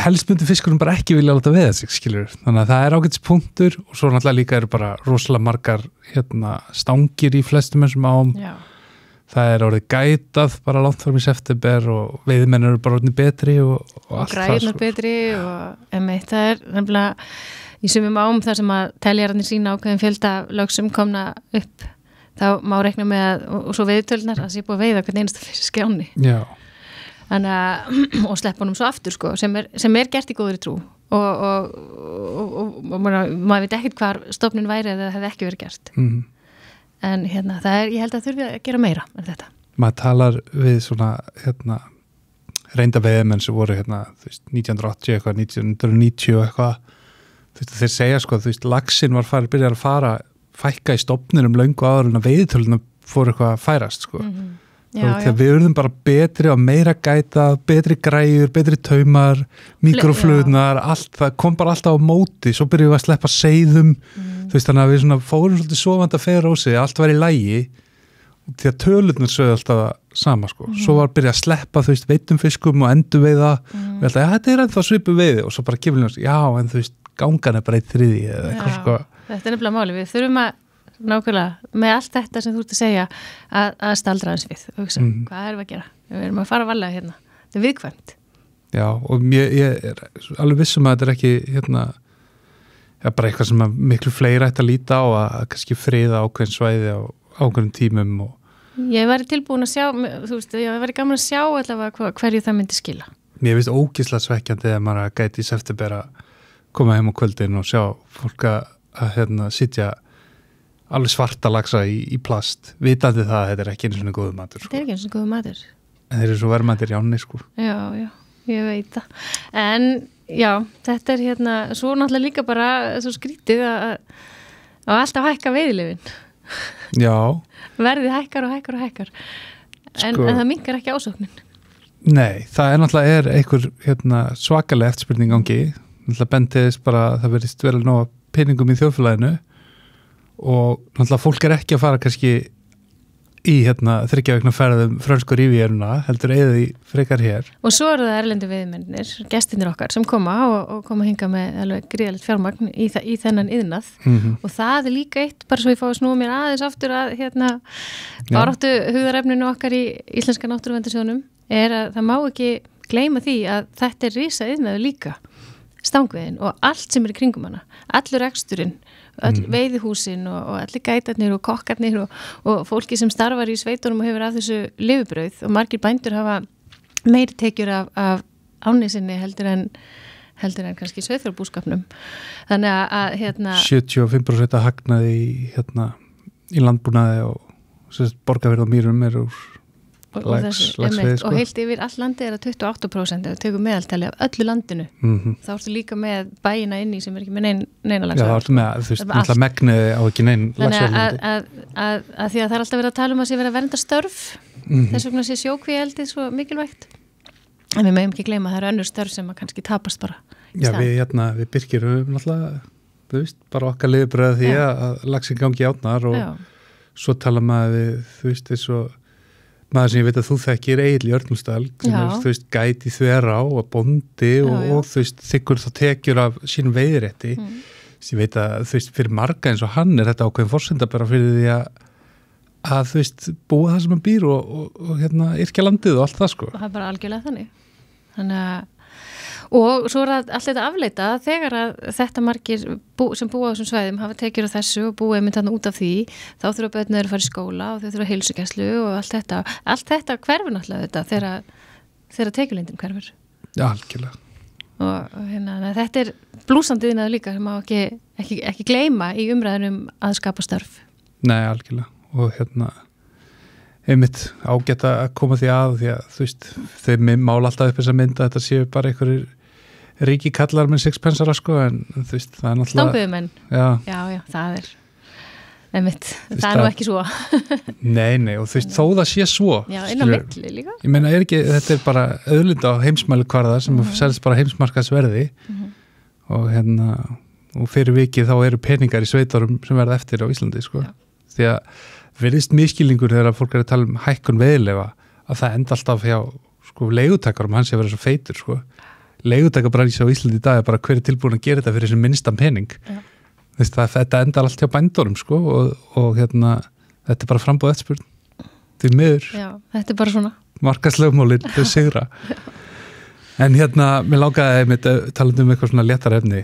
helst myndi fiskunum bara ekki vilja láta veiða sig, skilur. Þannig að það ágætis punktur og svo náttúrulega líka eru bara rosalega margar stangir í flestum þessum ám. Já. Það orðið gætað bara langt fram í september og veiðmenn eru bara orðið betri og allt það. Og græðina betri og það nefnilega í sumum ám þar sem að teljararnir sína ákveðin fjölda lögsum komna upp, þá má reikna með og svo veiðtölnar að sé búið að veiða hvern einasta fiskjáni. Já. Þannig að, og sleppa honum svo aftur sko, sem er gert í góðri trú og maður veit ekkert hvar stofnin væri eða það hefði ekki verið gert. En ég held að þurfi að gera meira en þetta. Maður talar við svona reynda veiðmenn sem voru 1980 eitthvað, 1990 eitthvað. Þeir segja sko að laxinn var byrjar að fækka í stofninum löngu áður en að veiðitöluna fór eitthvað að færast sko. Þegar við urðum bara betri og meira gæta, betri græjur, betri taumar, mikroflugnar, allt, það kom bara alltaf á móti, svo byrjuðum við að sleppa seiðum. Þannig að við fórum svolítið sofandi að feira á sig, allt var í lægi því að tölurnar sögðu alltaf sama sko. Svo var byrjað að sleppa veitum fiskum og endur veiða við alltaf, þetta ennþá svipu veiði og svo bara gefur við já, en gangan bara 1/3 eða eitthvað sko. Þetta nefnilega máli, við þurfum að nákvæmlega, með allt þetta sem þú ert að segja að staldra hans við og hugsa, hvað erum við að gera? Við erum að fara varlega hérna, þetta viðkvæmt. Já, og ég alveg vissum að þetta ekki bara eitthvað sem miklu fleiri ætti að líta á að kannski friða ákveðin svæði á ákveðin tímum Ég væri tilbúin að sjá, ég væri gaman að sjá allavega hverju það myndi skila. Mér finnst ógeðslega svekkjandi þegar maður gæti í september að koma heim á kvöldin og sjá fólk að sitja alveg svarta laxa í plast, vitandi það að þetta ekki einu svona góðu matur. Þetta ekki einu svona góðu matur. En þeir svo verðmættir í ánni sko. Já, ég veit það. En já, þetta svo náttúrulega líka bara svo skrítið að alltaf hækka veiðilefin. Já. Verðið hækkar og hækkar og hækkar. En það minnkar ekki ásóknin. Nei, það náttúrulega einhver svakalega eftirspurning gangi. Náttúrulega bentiðist bara að það verðist vel nóg peningum í þjóðfélaginu og náttúrulega fólk ekki að fara kannski í 3 vikna ferðum frönsku rívieruna, heldur eða frekar hér. Og svo eru það erlendu veiðmennir, gestinir okkar sem koma og koma hinga með alveg gríðalegt fjármagn í þennan iðnað og það líka eitt, bara svo ég fá að snúa mér aðeins aftur að baráttu hugðarefninu okkar í Íslenska náttúruverndarsjóðnum að það má ekki gleyma því að þetta risa iðnaður líka, stangveiðin og allt sem í kringum hana, allur reksturinn, öll veiðihúsin og allir gætarnir og kokkarnir og fólki sem starfar í sveitunum og hefur af þessu lifibrauð og margir bændur hafa meiri tekjur af áni sinni heldur en kannski sauðfjárbúskapnum. Þannig að 75% hagnaði í landbúnaði og borgarverð á mýrum úr laxveiði sko. Og heilt yfir all landi að 28% ef við tökum meðaltali af öllu landinu þá ertu líka með bæina inni sem ekki með neina laxveiði. Já, þá ertu með alltaf megniði á ekki neina laxveiði. Þannig að því að það er alltaf verið að tala að sé verið að vernda störf þess vegna sé sjókvíeldið svo mikilvægt en við meðum ekki gleyma að það eru önnur störf sem kannski tapast bara. Já, við Birkir náttúrulega bara okkar liðbröð því að laxin gangi átnar og svo tala maður við þessu maður sem ég veit að þú þekkir Egill í Örnulsdal sem gæti þverá og bondi og þykkur þá tekjur af sínum veiðirétti ég veit að fyrir marga eins og hann er þetta ákveðin forsenda bara fyrir því að búa það sem hann býr og yrkja landið og allt það sko. Og það er bara algjörlega þannig og svo er allt þetta afleita þegar að þetta margir sem búa á þessum svæðum hafa tekjur af þessu og búa einmitt út af því, þá þurfa börnir að fara í skóla og þau þurfa heilsugæslu og allt þetta hverfur náttúrulega þetta þegar tekjulindin hverfur. Já, algjörlega. Og þetta er blúsandi iðnaður líka sem má ekki gleyma í umræðunum að skapa störf. Nei, algjörlega. Og einmitt ágætt að koma því að þau mála alltaf upp þess að mynda þetta séu bara einhverjir ríki kallar með 6 pensara sko en það er náttúrulega Stangveiðimenn. Já, það einmitt, það er nú ekki svo Nei, og þú veist, þó það sé svo Já, inn á milli líka Ég meina, þetta er bara auðlind á heimsmælikvarða sem selst bara heimsmarkaðsverði og fyrir vikið þá eru peningar í sveitarum sem verða eftir á Íslandi, sko því að virðist miskilningur þegar fólk er að tala hækkun veiðileyfa að það enda alltaf hjá, sko, leigutakarum hans sé að vera svo feitur, sko leigutakabransi á Íslandi í dag er bara hver er tilbúin að gera þetta fyrir þessum minnstan pening þetta endar allt hjá bændorum, sko og þetta er bara framboð eftirspurn því miður Já, þetta er bara svona markaðslögmálin, þau sigra en mér langaði talandi eitthvað svona léttar efni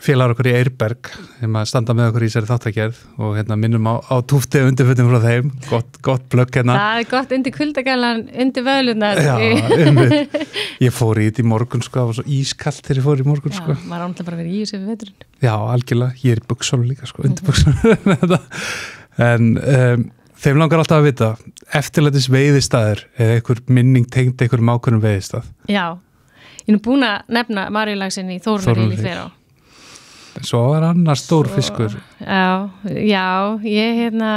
félagar okkur í Eirberg sem að standa með okkur í þessari þáttagerð og minnum á túfti undirfötum frá þeim gott plögg Það er gott undir kuldagælan, undir vöðlunar Já, ég fór í þetta í morgun, sko, það var svo ískallt þegar ég fór í morgun, sko Já, maður ánlega bara verið í þessu við veturinn Já, algjörlega, ég er í buxunum líka, sko, undir buxunum en þeim langar alltaf að vita eftirlætis veiðistæður eða einhver minning tengd einhverjum ákveðnum veiðistæð Já, ég er nú búin að nefna Maríulagsin í Þórunarheiði í Þverá Svo var annar stór fiskur Já, ég ætla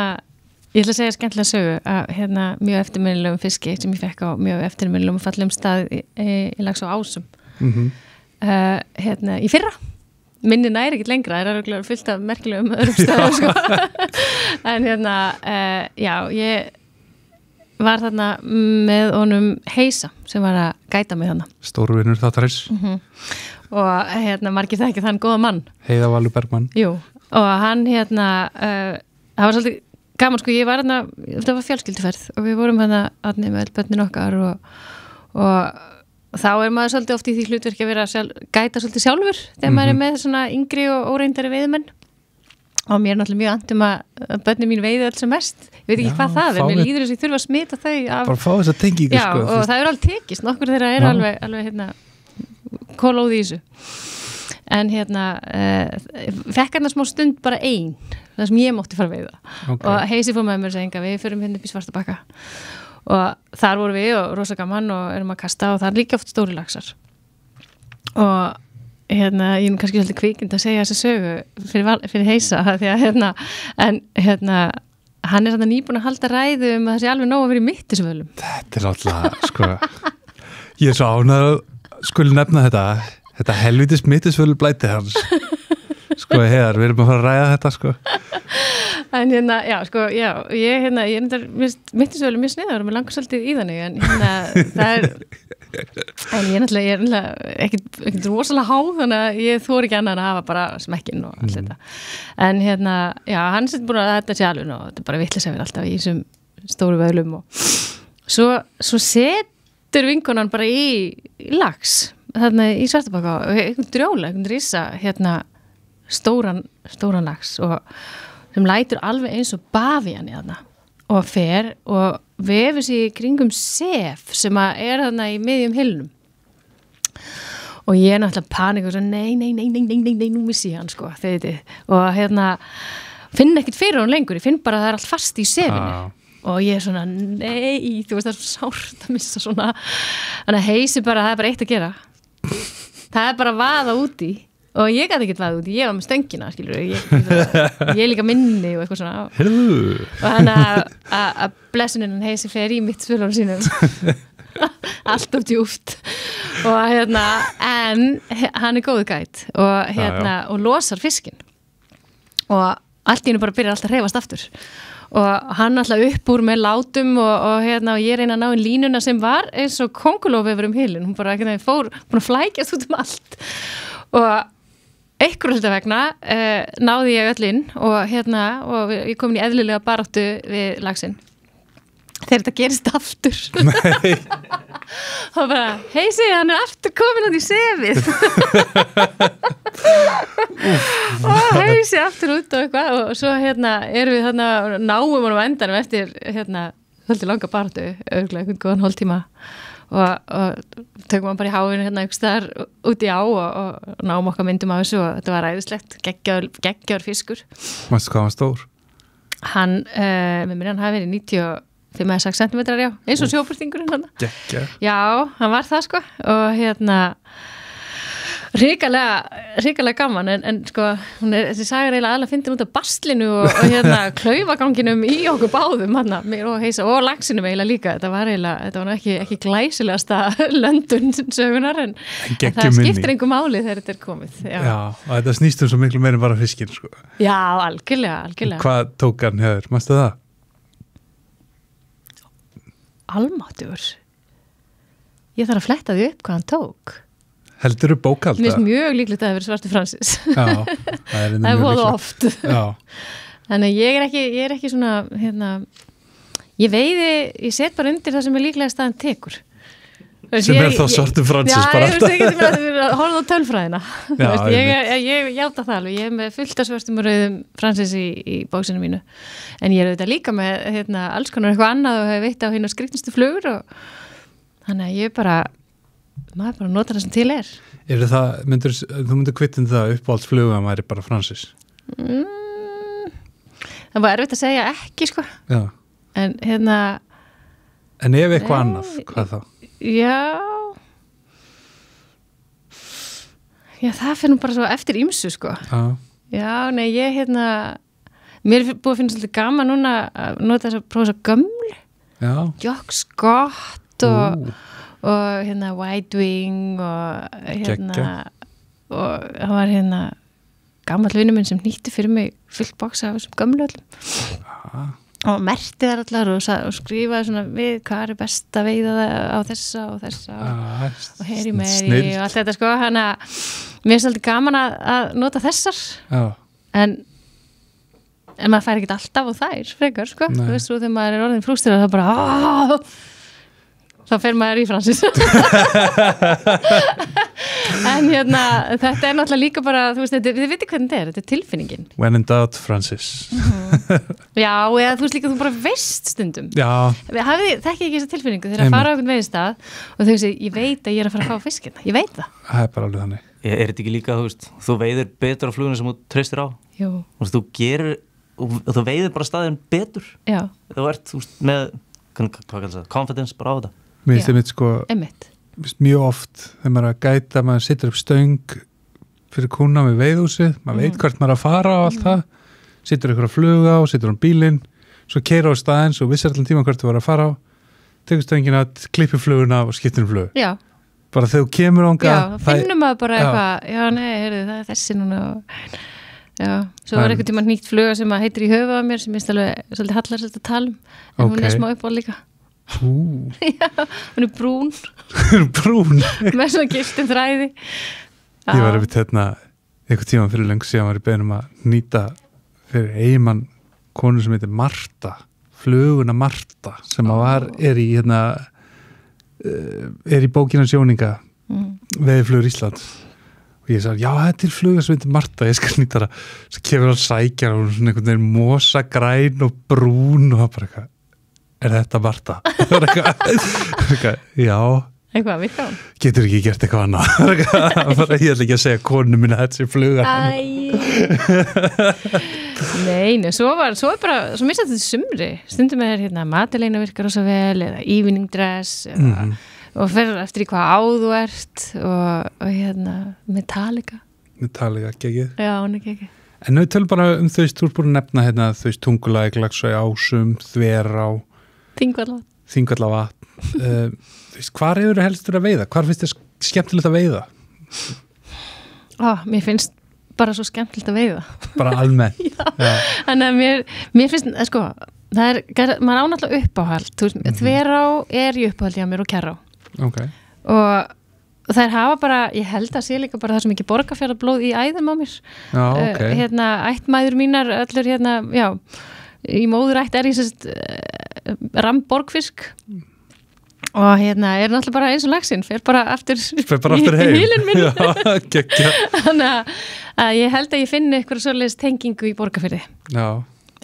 að segja skemmtilega sögu að mjög eftirminnilegum fiski sem ég fekk á mjög eftirminnilegum fallegum stað í Laxá Ásum í fyrra minni næri ekkert lengra, það er fullt af merkilegum öðrum stöðum sko. En ég var þarna með honum Heisa sem var að gæta mig þarna Stórvinur þáttarins og margir þekki þann góða mann Heiða Valur Bergmann Jú, og hann það var svolítið gaman, sko, ég var þarna það var fjölskylduferð og við vorum þarna með öll börnin okkar og þá er maður svolítið oft í því hlutverki að vera gæta svolítið sjálfur þegar maður er með svona yngri og óreindari veiðmenn og mér er náttúrulega mjög andum að börnin mín veiði öll sem mest ég veit ekki hvað það er, mér líður þess að ég þurfa að smita þau bara fá þess að tengingu sko, og það er alveg tekist, nokkur þeirra er alveg kólóði í þessu en fekk smá stund bara ein það sem ég mátti fara að veiða og Heisi fór með mér og segja við förum upp í Svartabakka og þar vorum við og rosa gaman og erum að kasta og það er líka oft stóri laxar og ég er kannski svolítið kvíkind að segja þessi sögu fyrir Heisa því að hann er svona nýbúin að halda ræðu að það sé alveg nóg að vera í mittisvölum Þetta er alltaf, sko ég er svo ánægður að skuli nefna þetta helvitis mittisvölu blæti hans sko, við erum að fara að ræða þetta, sko en ég mittisvölu mjög sniðar og mér langar svolítið í þannig en það er en ég er ekkert rosalega há þannig að ég þori ekki annað að hafa bara smekkinn og allt þetta en hann setur búin að þetta sé alveg og þetta er bara vitleisa við alltaf í þessum stóru vöðlum og svo setur vinkonan bara í lax þarna í Svartabakka og einhvern drjóla, einhvern risa stóran lax og sem lætur alveg eins og bavían í þarna og fer og vefur sig í kringum sef sem er þarna í miðjum hylnum og ég er náttúrulega panik og svo nei, nú missi ég hann sko og finn ekkert fyrir hann lengur, ég finn bara að það er allt fast í sefinu og ég er svona nei, þú veist það er svo sárt að missa svona þannig að Heisi bara, það er bara eitt að gera það er bara að vaða úti og ég gæti ekkert vaða úti, ég var með stöngina skilur, ég líka minni og eitthvað svona og hann að blessunin Heisi fer í mitt svölunum sínum alltaf djúpt og en hann er góðu gæt og og losar fiskinn og allt í hennu bara byrjar alltaf að hreyfast aftur og hann alltaf upp úr með látum og ég reyna að ná í línuna sem var eins og kongulófefur hylin, hún bara fór búin að flækjast út allt og einhverjum hluta vegna náði ég öll inn og ég komin í eðlilega baráttu við laxinn þegar þetta gerist aftur og bara Heisi, hann er aftur komin út í sefið og Heisi aftur út og eitthvað og svo erum við náum honum á endanum eftir svolítið langa baráttu örgulega einhvern góðan hálftíma og tökum hann bara í háinu einhvers staðar út í á og náum okkar myndum af þessu og þetta var ræðislegt geggjaður fiskur Mástu hvað hann stór? Hann, með mér hann hafi verið 95-6 cm, já, eins og sjóbúrtingurinn hann. Geggjaður? Já, hann var það sko og ríkalega gaman en sko, þessi saga er eiginlega alveg fyndin út af baslinu og hérna klaufaganginum í okkur báðum hérna, mér og Heisa og Laxinum eiginlega líka, þetta var ekki glæsilegasta löndun sögunar en það skiptir engu máli þegar þetta er komið. Já, og þetta snýst svo miklu meira en bara fiskinn, sko. Já, algjörlega. Hvað tók hann hefur, mástu það? Almáttugur. Ég þarf að fletta því upp hvað hann tók. Heldurðu bókald? Mér finnst mjög líklegt að það hefur Svarti Francis. Já, það er voða oft. Já. Þannig ég er ekki svona, hérna, ég set bara undir það sem er líklega staðan tekur. Sem er þá Svarti Francis bara. Já, ég veist ekki að horfa á tölfræðina. Ég játa það alveg, ég er með fullt af svörtum og rauðum Francis í bóksinu mínu. En ég er auðvitað líka með, hérna, alls konar eitthvað annað og hef veitt á hérna skrýtnustu flugur og þannig að maður bara nota það sem til er. Þú myndir kvittin það uppáhaldsflugu að maður er bara Francis? Það var erfitt að segja ekki, sko. Já. En hérna... En ef eitthvað annað, hvað þá? Já, það finnum bara svo eftir ýmsu, sko. Já, nei, mér er búið að finna svolítið gaman núna að nota þess að prófa þess að gömlu. Já. Jock Scott og hérna White Wing og hérna og það var hérna gamall vinur minn sem nýtti fyrir mig fullt bóksa af þessum gömlu öllum og merti þar allar og skrifaði svona við hvað er best að veiða á þessa og heyri meiri og allt þetta, sko, hann að mér er svolítið gaman að nota þessar. Já. En maður fær ekkert alltaf á þær frekar, sko. Þú veist, þegar maður er orðin frústur það bara þá fer maður í Francis. En hérna, þetta er náttúrulega líka bara, þú veist, þið veitir hvernig þetta er tilfinningin. When in doubt, Francis. Já, eða þú veist líka, þú bara veist stundum. Já. Þekki ekki þessa tilfinningu þegar að fara á einhvern veiðstað og þú veist, ég veit að ég er að fara að fá fiskinn. Ég veit það. Það er bara alveg þannig. Er þetta ekki líka, þú veiðir betur á flugunum sem þú treystir á? Jú. Þú gerir, þú veiðir bara staðinn betur. Já. Þú ert, með, hvað kallar það, confidence bara á þetta. Mér finnst einmitt, sko, mjög oft þegar maður er að gæta, maður situr upp stöng fyrir kúna með veiðhúsið, maður veit hvert maður er að fara og allt það, situr ykkur að fluga á, situr á bílinn, svo keyrir á staðinn, svo vissir allan tíma hvert þú var að fara á, tekur stöngina, klippir fluguna og skiptir flug. Já. Bara þegar þú kemur ánga. Já, finnum maður bara eitthvað, já, nei, heyrðu, það er þessi núna og, já, svo var einhvern tíma nýtt fluga sem heitir í höfuð á mér sem ég svolítið hallar að tala en hún er smá uppáð líka. Já, hún er brún. Brún? Með svona giltum þræði. Ég var eftir einhvern tíma fyrir lengur síðan var ég beðin að nýta fyrir eiginmann konu sem heitir Marta, fluguna Marta sem er í bókina sjóninga Veiðiflugur Íslands og ég sagði, já, það er til fluga sem heitir Marta, ég skal nýta það, svo kemur hann sækjar og svona einhvern veginn mosagræn og brún og það bara eitthvað, er þetta Marta? Já. Eitthvað, virka hún? Getur ekki gert eitthvað annað. Ég ætla ekki að segja konu minna þetta sem fluga. Nei, svo mista þetta sumri. Stundum er hérna Madeleina virkar rosa vel eða evening dress og fer eftir í hvað á þú ert og hérna Metallica, geggið. Já, hún er geggið. En við tölum bara þú veist, þú ert búin að nefna hérna, þú veist, Tungulæk, Laxá í Ásum, Þverá, Þingvallavatn. Þú veist, hvar hefur þið helst verið að veiða? Hvar finnst þið skemmtilegt að veiða? Mér finnst bara svo skemmtilegt að veiða. Bara almennt? Já. Þannig að mér finnst, sko, maður ánáttúrulega uppáhald. Þú veist, Þverá er í uppáhaldi á mér og Kjarrá. Ok. Og þær hafa bara, ég held að sé líka bara það sem ekki Borgarfjarðarblóð í æðum á mér. Já, ok. Ættmæður mínar, öllur hérna, já, í móðurætt er ég sérst ramborgfisk og hérna er náttúrulega bara eins og laxinn, fer bara aftur heim. Hýlinn minn. Já, geggja. Þannig að ég held að ég finni eitthvað svoleiðis tengingu í Borgarfirði. Já.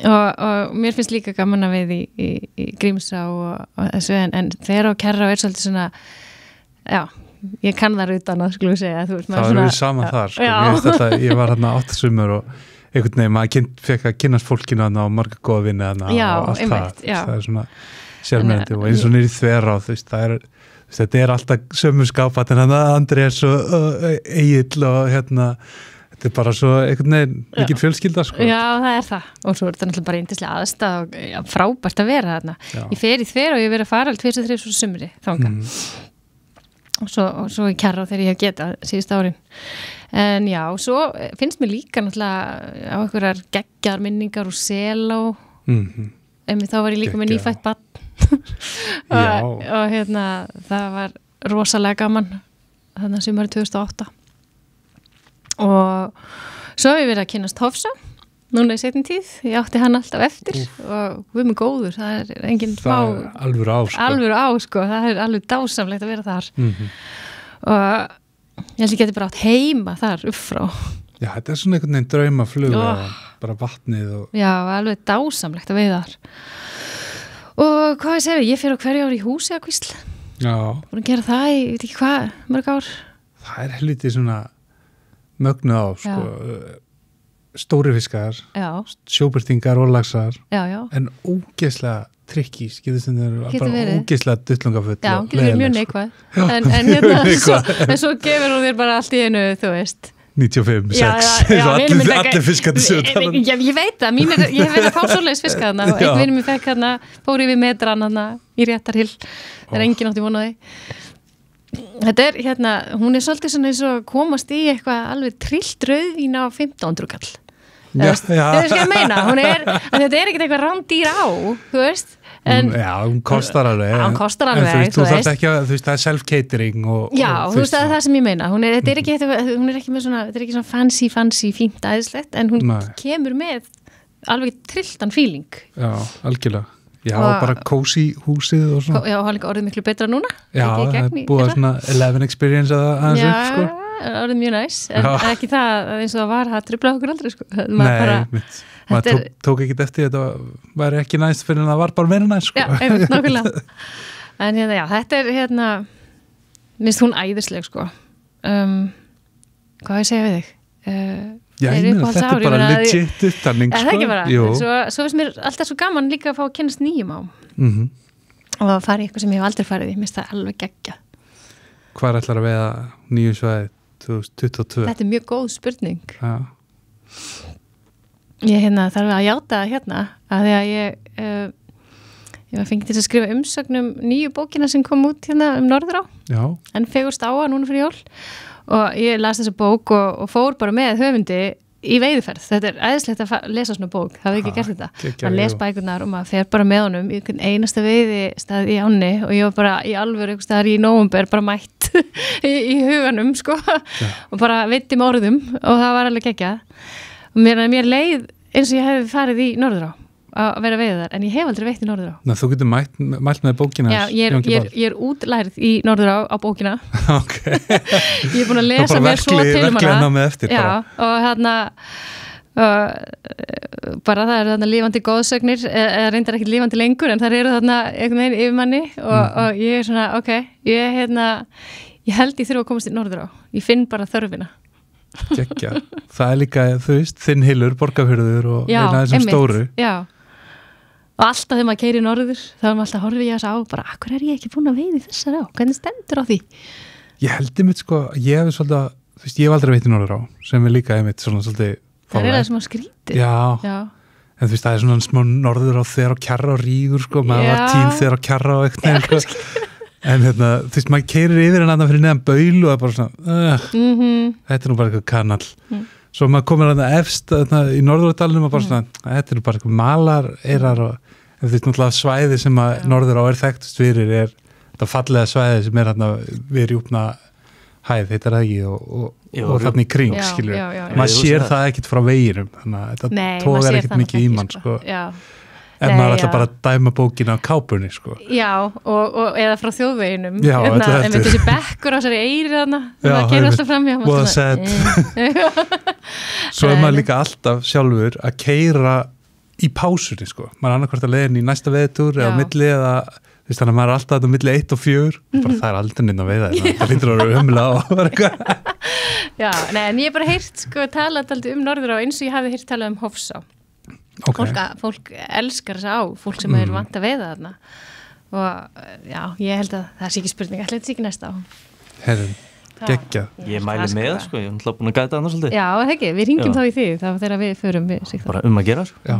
Og mér finnst líka gaman að veið í Grímsá og þessu en þegar á Kjarrá er svolítið svona, já, ég kann það utan að skulum segja. Það er við saman þar, sko. Ég var hérna 8 sumur og einhvern veginn, maður fekk að kynnast fólkinu og marga góða vinni og allt það. Það er svona sérmennandi og eins og nýri Þverá, þú veist, það er þetta alltaf sömu skápat en Andrés og Egill og þetta bara svo einhvern veginn mikil fjölskylda sko. Já, það það og svo þetta náttúrulega bara yndislega aðstæð og frábært að vera þarna. Ég fer í þver og ég verið að fara 2-3 svo sumri þangað. Og svo í Kjarrá þegar ég hef getað síðust árin. En já, svo finnst mér líka náttúrulega á einhverjar geggjar minningar úr Selá. En þá var ég líka með nýfætt barn. og það var rosalega gaman þarna sumarið 2008. Og svo hef ég verið að kynnast Hofsa núna í seinni tíð, ég átti hann alltaf eftir og við erum góður, það engin smá alvöru á sko, það alveg dásamlegt að vera þar og ég held ég geti bara átt heima þar upp frá. Já, þetta svona einhvern veginn draumaflug bara vatnið og já, alveg dásamlegt að veiða þar og hvað ég segir, ég fer á hverju ári í húsi að Kvísl og gera það í, veit ekki hvað, mörg ár. Það helviti svona mögnu á sko, stóri fiskar sjóbirtingar og laxar en ógeðslega trikkís getur bara ógeðslega duttlungafull getur verið mjög neikvæð en svo gefur hún þér bara allt í einu þú veist 95, 6 allir fiskandi ég veit það, ég hef verið að fá svoleiðis fiska þarna og einn vinur mér fekk þarna fór yfir metran þarna í Réttarhill þegar enginn átti vonaði. Þetta hún svolítið svona eins og komast í eitthvað alveg trillt rauðvín á 1500 kall. Þú veist hvað ég meina? Þetta ekkert eitthvað rándýr á, þú veist. Hún kostar alveg. Hún kostar alveg, þú veist. Þú veist, það self-catering og... Já, þú veist, það sem ég meina. Hún ekki með svona, þetta ekki svona fancy, fínt aðeinslegt, en hún kemur með alveg trilltan feeling. Já, algjörlega. Já, bara cozy húsið og svona. Já, það líka orðið miklu betra núna. Já, það er búið svona 11 experience aðeins upp, sko. Já, orðið mjög næs, en ekki það eins og það var, það truflaði okkur aldrei, sko. Nei, maður tók ekki eftir þetta var ekki næst fyrir en það var bara meira næst, sko. Já, einmitt, nákvæmlega. En já, þetta minnst hún æðisleg, sko. Hvað ég segja við þig? Já, ég meina, þetta bara legit upptalning, sko. Það ekki bara, svo finnst mér alltaf svo gaman líka að fá að kennast nýjum á og að fara í eitthvað sem ég hef aldrei farið í, minnst það alveg geggjað. Hvað ætlar að veiða nýju svæði 2022? Þetta mjög góð spurning. Já. Ég þarf að játa að því að ég var fengið til að skrifa umsögnum nýju bókina sem kom út Norðurá. Já. En fegurst á að núna fyrir jól. Og ég las þessa bók og fór bara með höfundi í veiðiferð. Þetta æðislegt að lesa svona bók, það hefði ekki gert þetta. Að les bækurnar og maður fer bara með honum í einasta veiðistað í ánni og ég var bara í alvöru einhvers staðar í nóvember bara mætt í huganum sko og bara veitti með orðum og það var alveg geggjað. Og mér leið eins og ég hefði farið í Norðurá að vera veiðar, en ég hef aldrei veitt í Norðurá. Ná, þú getur mælt með bókina. Já, ég útlærið í Norðurá á bókina. Ok. Ég er búin að lesa mér svo til verklega námið eftir. Já, og bara það eru lífandi góðsögnir, eða reyndar ekki lífandi lengur, en það eru einhvern veginn yfir manni og ég er svona, ok, ég held ég þurfa að komast í Norðurá. Ég finn bara þörfina. Gekkja. Það líka, þú veist, þinn Hylur, Borgarfjörður og eina þessum stóru. Já. Og alltaf þegar maður keyrir norður, þá er maður alltaf horfið ég á bara, akkur er ég ekki búin að veiði þessar á? Hvernig stendur á því? Ég held einmitt sko, ég hef svolítið, þú veist, ég hef aldrei veitt í Norðurá, sem er líka einmitt svona svolítið það er það sem að skrítið. Já. En þú veist, það er svona smá norður á þegar á Kjarrá rígur sko, maður var tím þegar á Kjarrá og eitthvað sko. En þú veist, maður keyrir yfir hann fyrir neðan baul og það er bara svona, þetta er nú bara eitthvað kanal. Svo maður komir efst í Norðurárdalnum og bara svona, þetta eru bara eitthvað malar eirar og þú veist náttúrulega svæði sem að Norðurá er þekktust fyrir þetta fallega svæði sem er við rjúpna hæð, þetta er það ekki og þarna í kring, skilur maður sér það ekkit frá veginum þannig að þetta tógar ekkit mikið í mann sko. En maður ætla bara að dæma bókina á kápunni sko. Já, og eða frá þjóðveginum en við þessi bekkur á þessari eyri þarna það keyrir alltaf fram hjá well said. Svo er maður líka alltaf sjálfur að keyra í pásunni sko. Maður er annarkvort að leiðin í næsta veðtúr eða á milli eða þú veist þannig að maður er alltaf á milli 1 og 4 bara það er aldrei nýtt að veiða það lítur að vera ömulega á Já, en ég hef bara heyrt sko talað Norðurá eins og ég hafi heyrt talað Hofsá. Okay. Fólk elskar þess fólk sem er vant að veiða þarna og já, ég held að það sé ekki spurning, ætla þetta sé ekki næsta á. Herrum, geggjað. Ég mæli með, sko, ég er náttúrulega búin að gæta annars svolítið. Já, það ekki, við ringjum þá í því, þá þegar við förum við Sigþór. Bara að gera, sko. Já,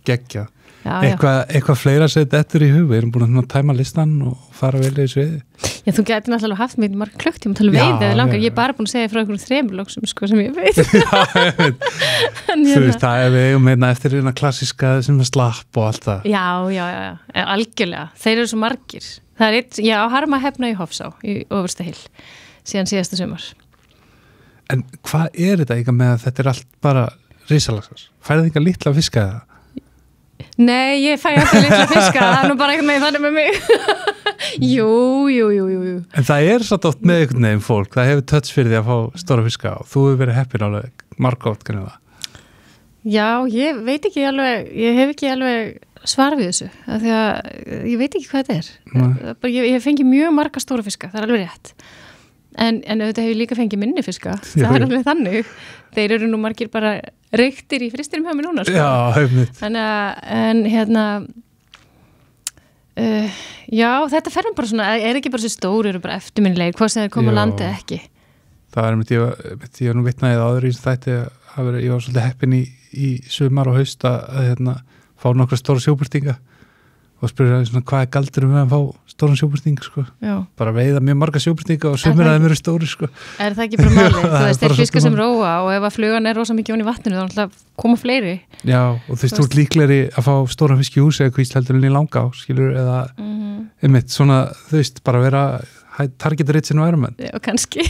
geggjað. Eitthvað fleira sett eftir í hug, við erum búin að tæma listan og fara vel í sviði. Já, þú getur náttúrulega haft mér marg klukktíma til að veiða eða langar, ég er bara búin að segja frá einhverjum 3 loksum, sko, sem ég veit. Þú veist, það er við meina eftir eina klassíska sem er slapp og allt það. Já, algjörlega, þeir eru svo margir. Það er eitt, ég á harma hefna í Hofsá, í Ofurstahill, síðan síðasta sumar. En hvað er þetta eitthvað með að þetta er allt bara risalagsar? Færði eitthvað litla fiska eða? Nei, ég fæ alltaf litla fiska, það er nú bara eitthvað með þannig með mig. Jú. En það er satt oft með einhvern veginn fólk, það hefur touch fyrir því að fá stóra fiska og þú hefur verið heppin alveg margótt, kannu það? Já, ég veit ekki alveg, ég hef ekki alveg svar við þessu, af því að ég veit ekki hvað þetta er. Ég fengi mjög marga stóra fiska, það er alveg rétt. En auðvitað hef ég líka fengið minni fiska, það er alveg þannig. Þeir eru nú margir bara reyktir í fristinum hjá mér núna, sko. Já, hefnit. Já, þetta ferðum bara svona, er ekki bara svo stóri, eru bara eftirminnilegir, hvað sem þeir koma á landi ekki. Það er ég nú vitnaðið áður í þætti að ég var svolítið heppin í sumar og haust að fá nokkra stóra sjóbúrtinga og spyrja svona hvað er galdurum með að fá stóran sjóbúrting, sko. Já. Bara veiða mjög marga sjóbúrtinga og sumir að þeim eru stóri, sko. Er það ekki bara málið? Þú veist, þeir fiska sem róa og ef að flugan er rosa mikið ofan í vatninu þá er koma fleiri. Já, og þú veist, þú ert líklegri að fá stóran fisk í hús eða kvísl heldur en í Langá, skilur, eða einmitt svona, þú veist, bara vera target rich environment. Já, kannski.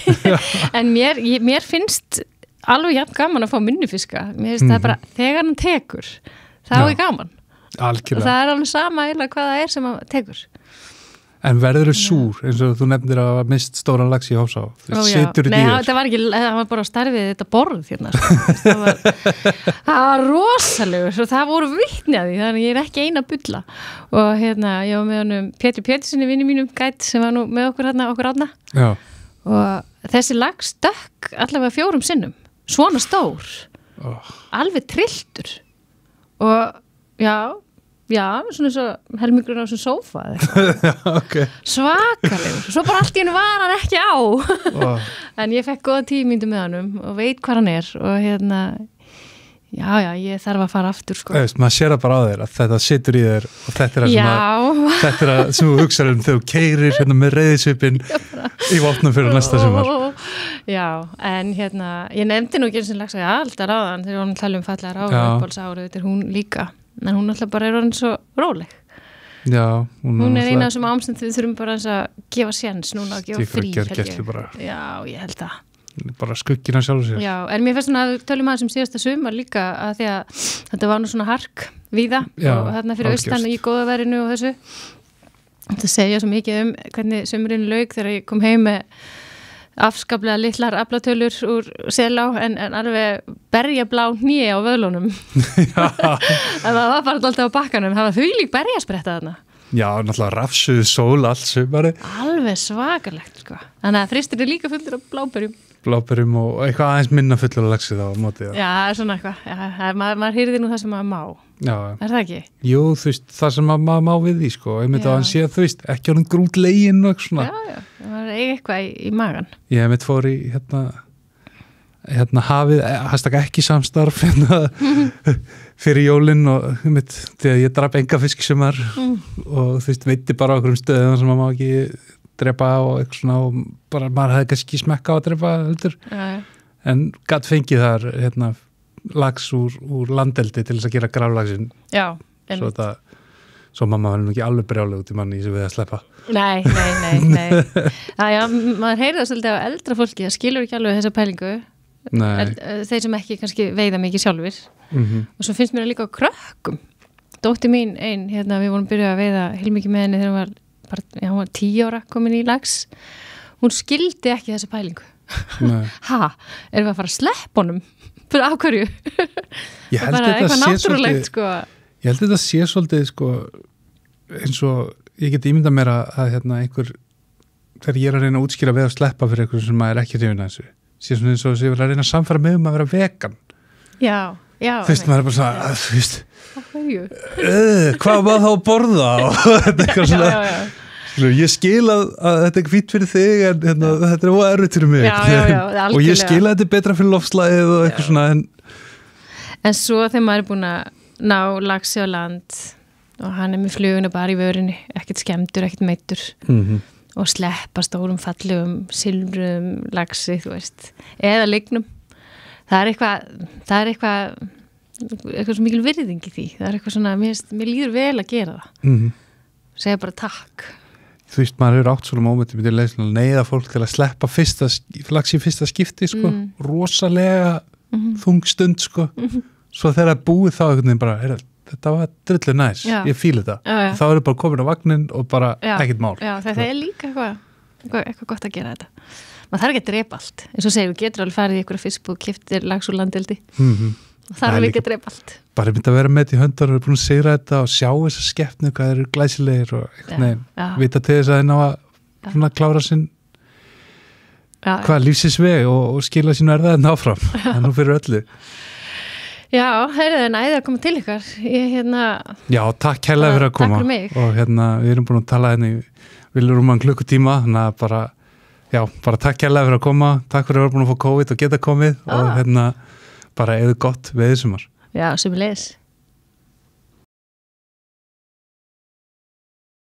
En mér finnst alveg jafn gaman að fá minnifiska. Mér finnst það bara, þegar hann tekur, þá er gaman. Algjörlega. Og það er alveg sama eiginlega hvað það er sem hann tekur. En verður þau súr, eins og þú nefndir að mist stóran lax í Hofsá? Nei, það var ekki, það var bara starfið þetta borð hérna. Það var rosalegur og það voru vitni að því, þannig ég er ekki eina að bulla. Og ég var með honum Pétur Péturssoni, vinni mínum, gætt, sem var nú með okkur átna. Já. Og þessi lax stökk allavega 4 sinnum, svona stór, alveg trilltur. Og já, svona svo helmingurinn á svona sófa eða eitthvað. Okay. Svakalegur. Svo bara allt í hennu var hann ekki á. En ég fekk góða 10 mínútur með honum og veit hvað hann er og já, ég þarf að fara aftur, sko. Maður sér það bara á þér að þetta situr í þér og þetta er það sem þú hugsar þegar þú keyrir með reiðisvipinn í vopnum fyrir næsta sumar. Já, en ég nefndi nú ekki eins og lags að alltaf ráðan þegar hún tala fallegar ára, þetta er hún líka. En hún alltaf bara er orðin svo róleg. Já. Hún er eina sem ámstend við þurfum bara að gefa séns núna og gefa frí. Já, ég held það. Bara skuggina sjálf sér. Já, en mér finnst svona að tölum aðeins síðasta sumar líka að því að þetta var nú svona hark víða og þarna fyrir austan í góðaverinu og þessu. Þetta segja svo mikið hvernig sumurinn lauk þegar ég kom heim með afskaplega litlar aflatölur úr Selá en alveg berjablá hné á vöðlunum. Það var bara alltaf á bakkanum, það var þvílík berjaspretta þarna. Já, náttúrulega rafsuð sól allt sumari. Alveg svakalegt, sko. Þannig að fristir er líka fullur af bláberjum og eitthvað aðeins minna fullur af laxið á mótið. Já, svona eitthvað. Já, maður hýrði nú það sem maður má. Já. Er það ekki? Jú, þú veist, það sem maður má við því, sko. Ég myndi að hann sé að þú veist, ekki á hann grútlegin og eitthvað svona. Já, það er eitthvað í magan. Ég mitt fór í hafið, ekki samstarf fyrir jólin og þegar ég draf enga fisk sumar og þú veist, veiti bara á okkur stöðum sem maður má ekki drepa á og eitthvað svona og bara maður hefði kannski smekka á að drepa heldur en gatt fengið þar lax úr landeldi til þess að gera graflaxin. Já, svo mamma var nú ekki alveg brjáleg út í manni sem við að sleppa. Nei. Já, maður heyrði það svolítið á eldra fólki, það skilur ekki alveg þessa pælingu. Þeir sem ekki kannski veiða mikið sjálfur og svo finnst mér það líka á krökkum. Dóttir mín við vorum byrjað að veiða heilmikið með henni þegar hún var 10 ára komin í lax. Hún skildi ekki þessa pælingu. Erum við að fara að sleppa honum? Fyrir af hverju? Ég held þetta sé svolítið sko, eins og ég get ímyndað mér að einhver þegar ég er að reyna að útskýra við að sleppa fyrir einhver sem maður er ekki hrifinn að þessu sé svona eins og sé að reyna að samfara með að vera vegan. Já. fyrst maður bara svona, þú veist hvað var þá að borða og þetta eitthvað svona ég skil að þetta fínt fyrir þig en þetta erfitt fyrir mig og ég skil að þetta betra fyrir lofslagið og eitthvað svona en svo þegar maður búin að ná laxi á land og hann með fluguna bara í vörinni ekkert skemmtur, ekkert meittur og sleppa stórum fallegum silfrum laxi, þú veist eða lygnum það er eitthvað svo mikil virðing í því það er eitthvað svona, mér líður vel að gera það segja bara takk þú veist, maður hefur átt svona mómenti með því að neyða fólk til að sleppa laxi í fyrsta skipti, sko rosalega þung stund, sko svo þegar það búið þá einhvern veginn bara þetta var drullu næs, ég fíla þetta þá er það bara komin á vagnin og bara ekkert mál það er líka eitthvað gott að gera þetta maður þarf ekki að drepa allt eins og segir, þú getur alveg farið í einhverja fiskbúð og keyptir lax úr landeldi þarf ekki að drepa allt bara myndi að vera með í höndar og er búin að segra þetta og sjá þessa skepnu, hvað eru glæsilegir og vita til þess að þeir ná að klára sinn lífsins veg og skila sínu erðaðin áfram en nú fyrir öllu Já, heyrðu en æði að koma til ykkar Já, takk kærlega fyrir að koma og við erum búin að tala við erum um klukkutíma þannig að bara takk kærlega fyrir að koma takk fyrir að vera búin að fá COVID og geta komið og bara eða gott veðisumar Já, sömuleiðis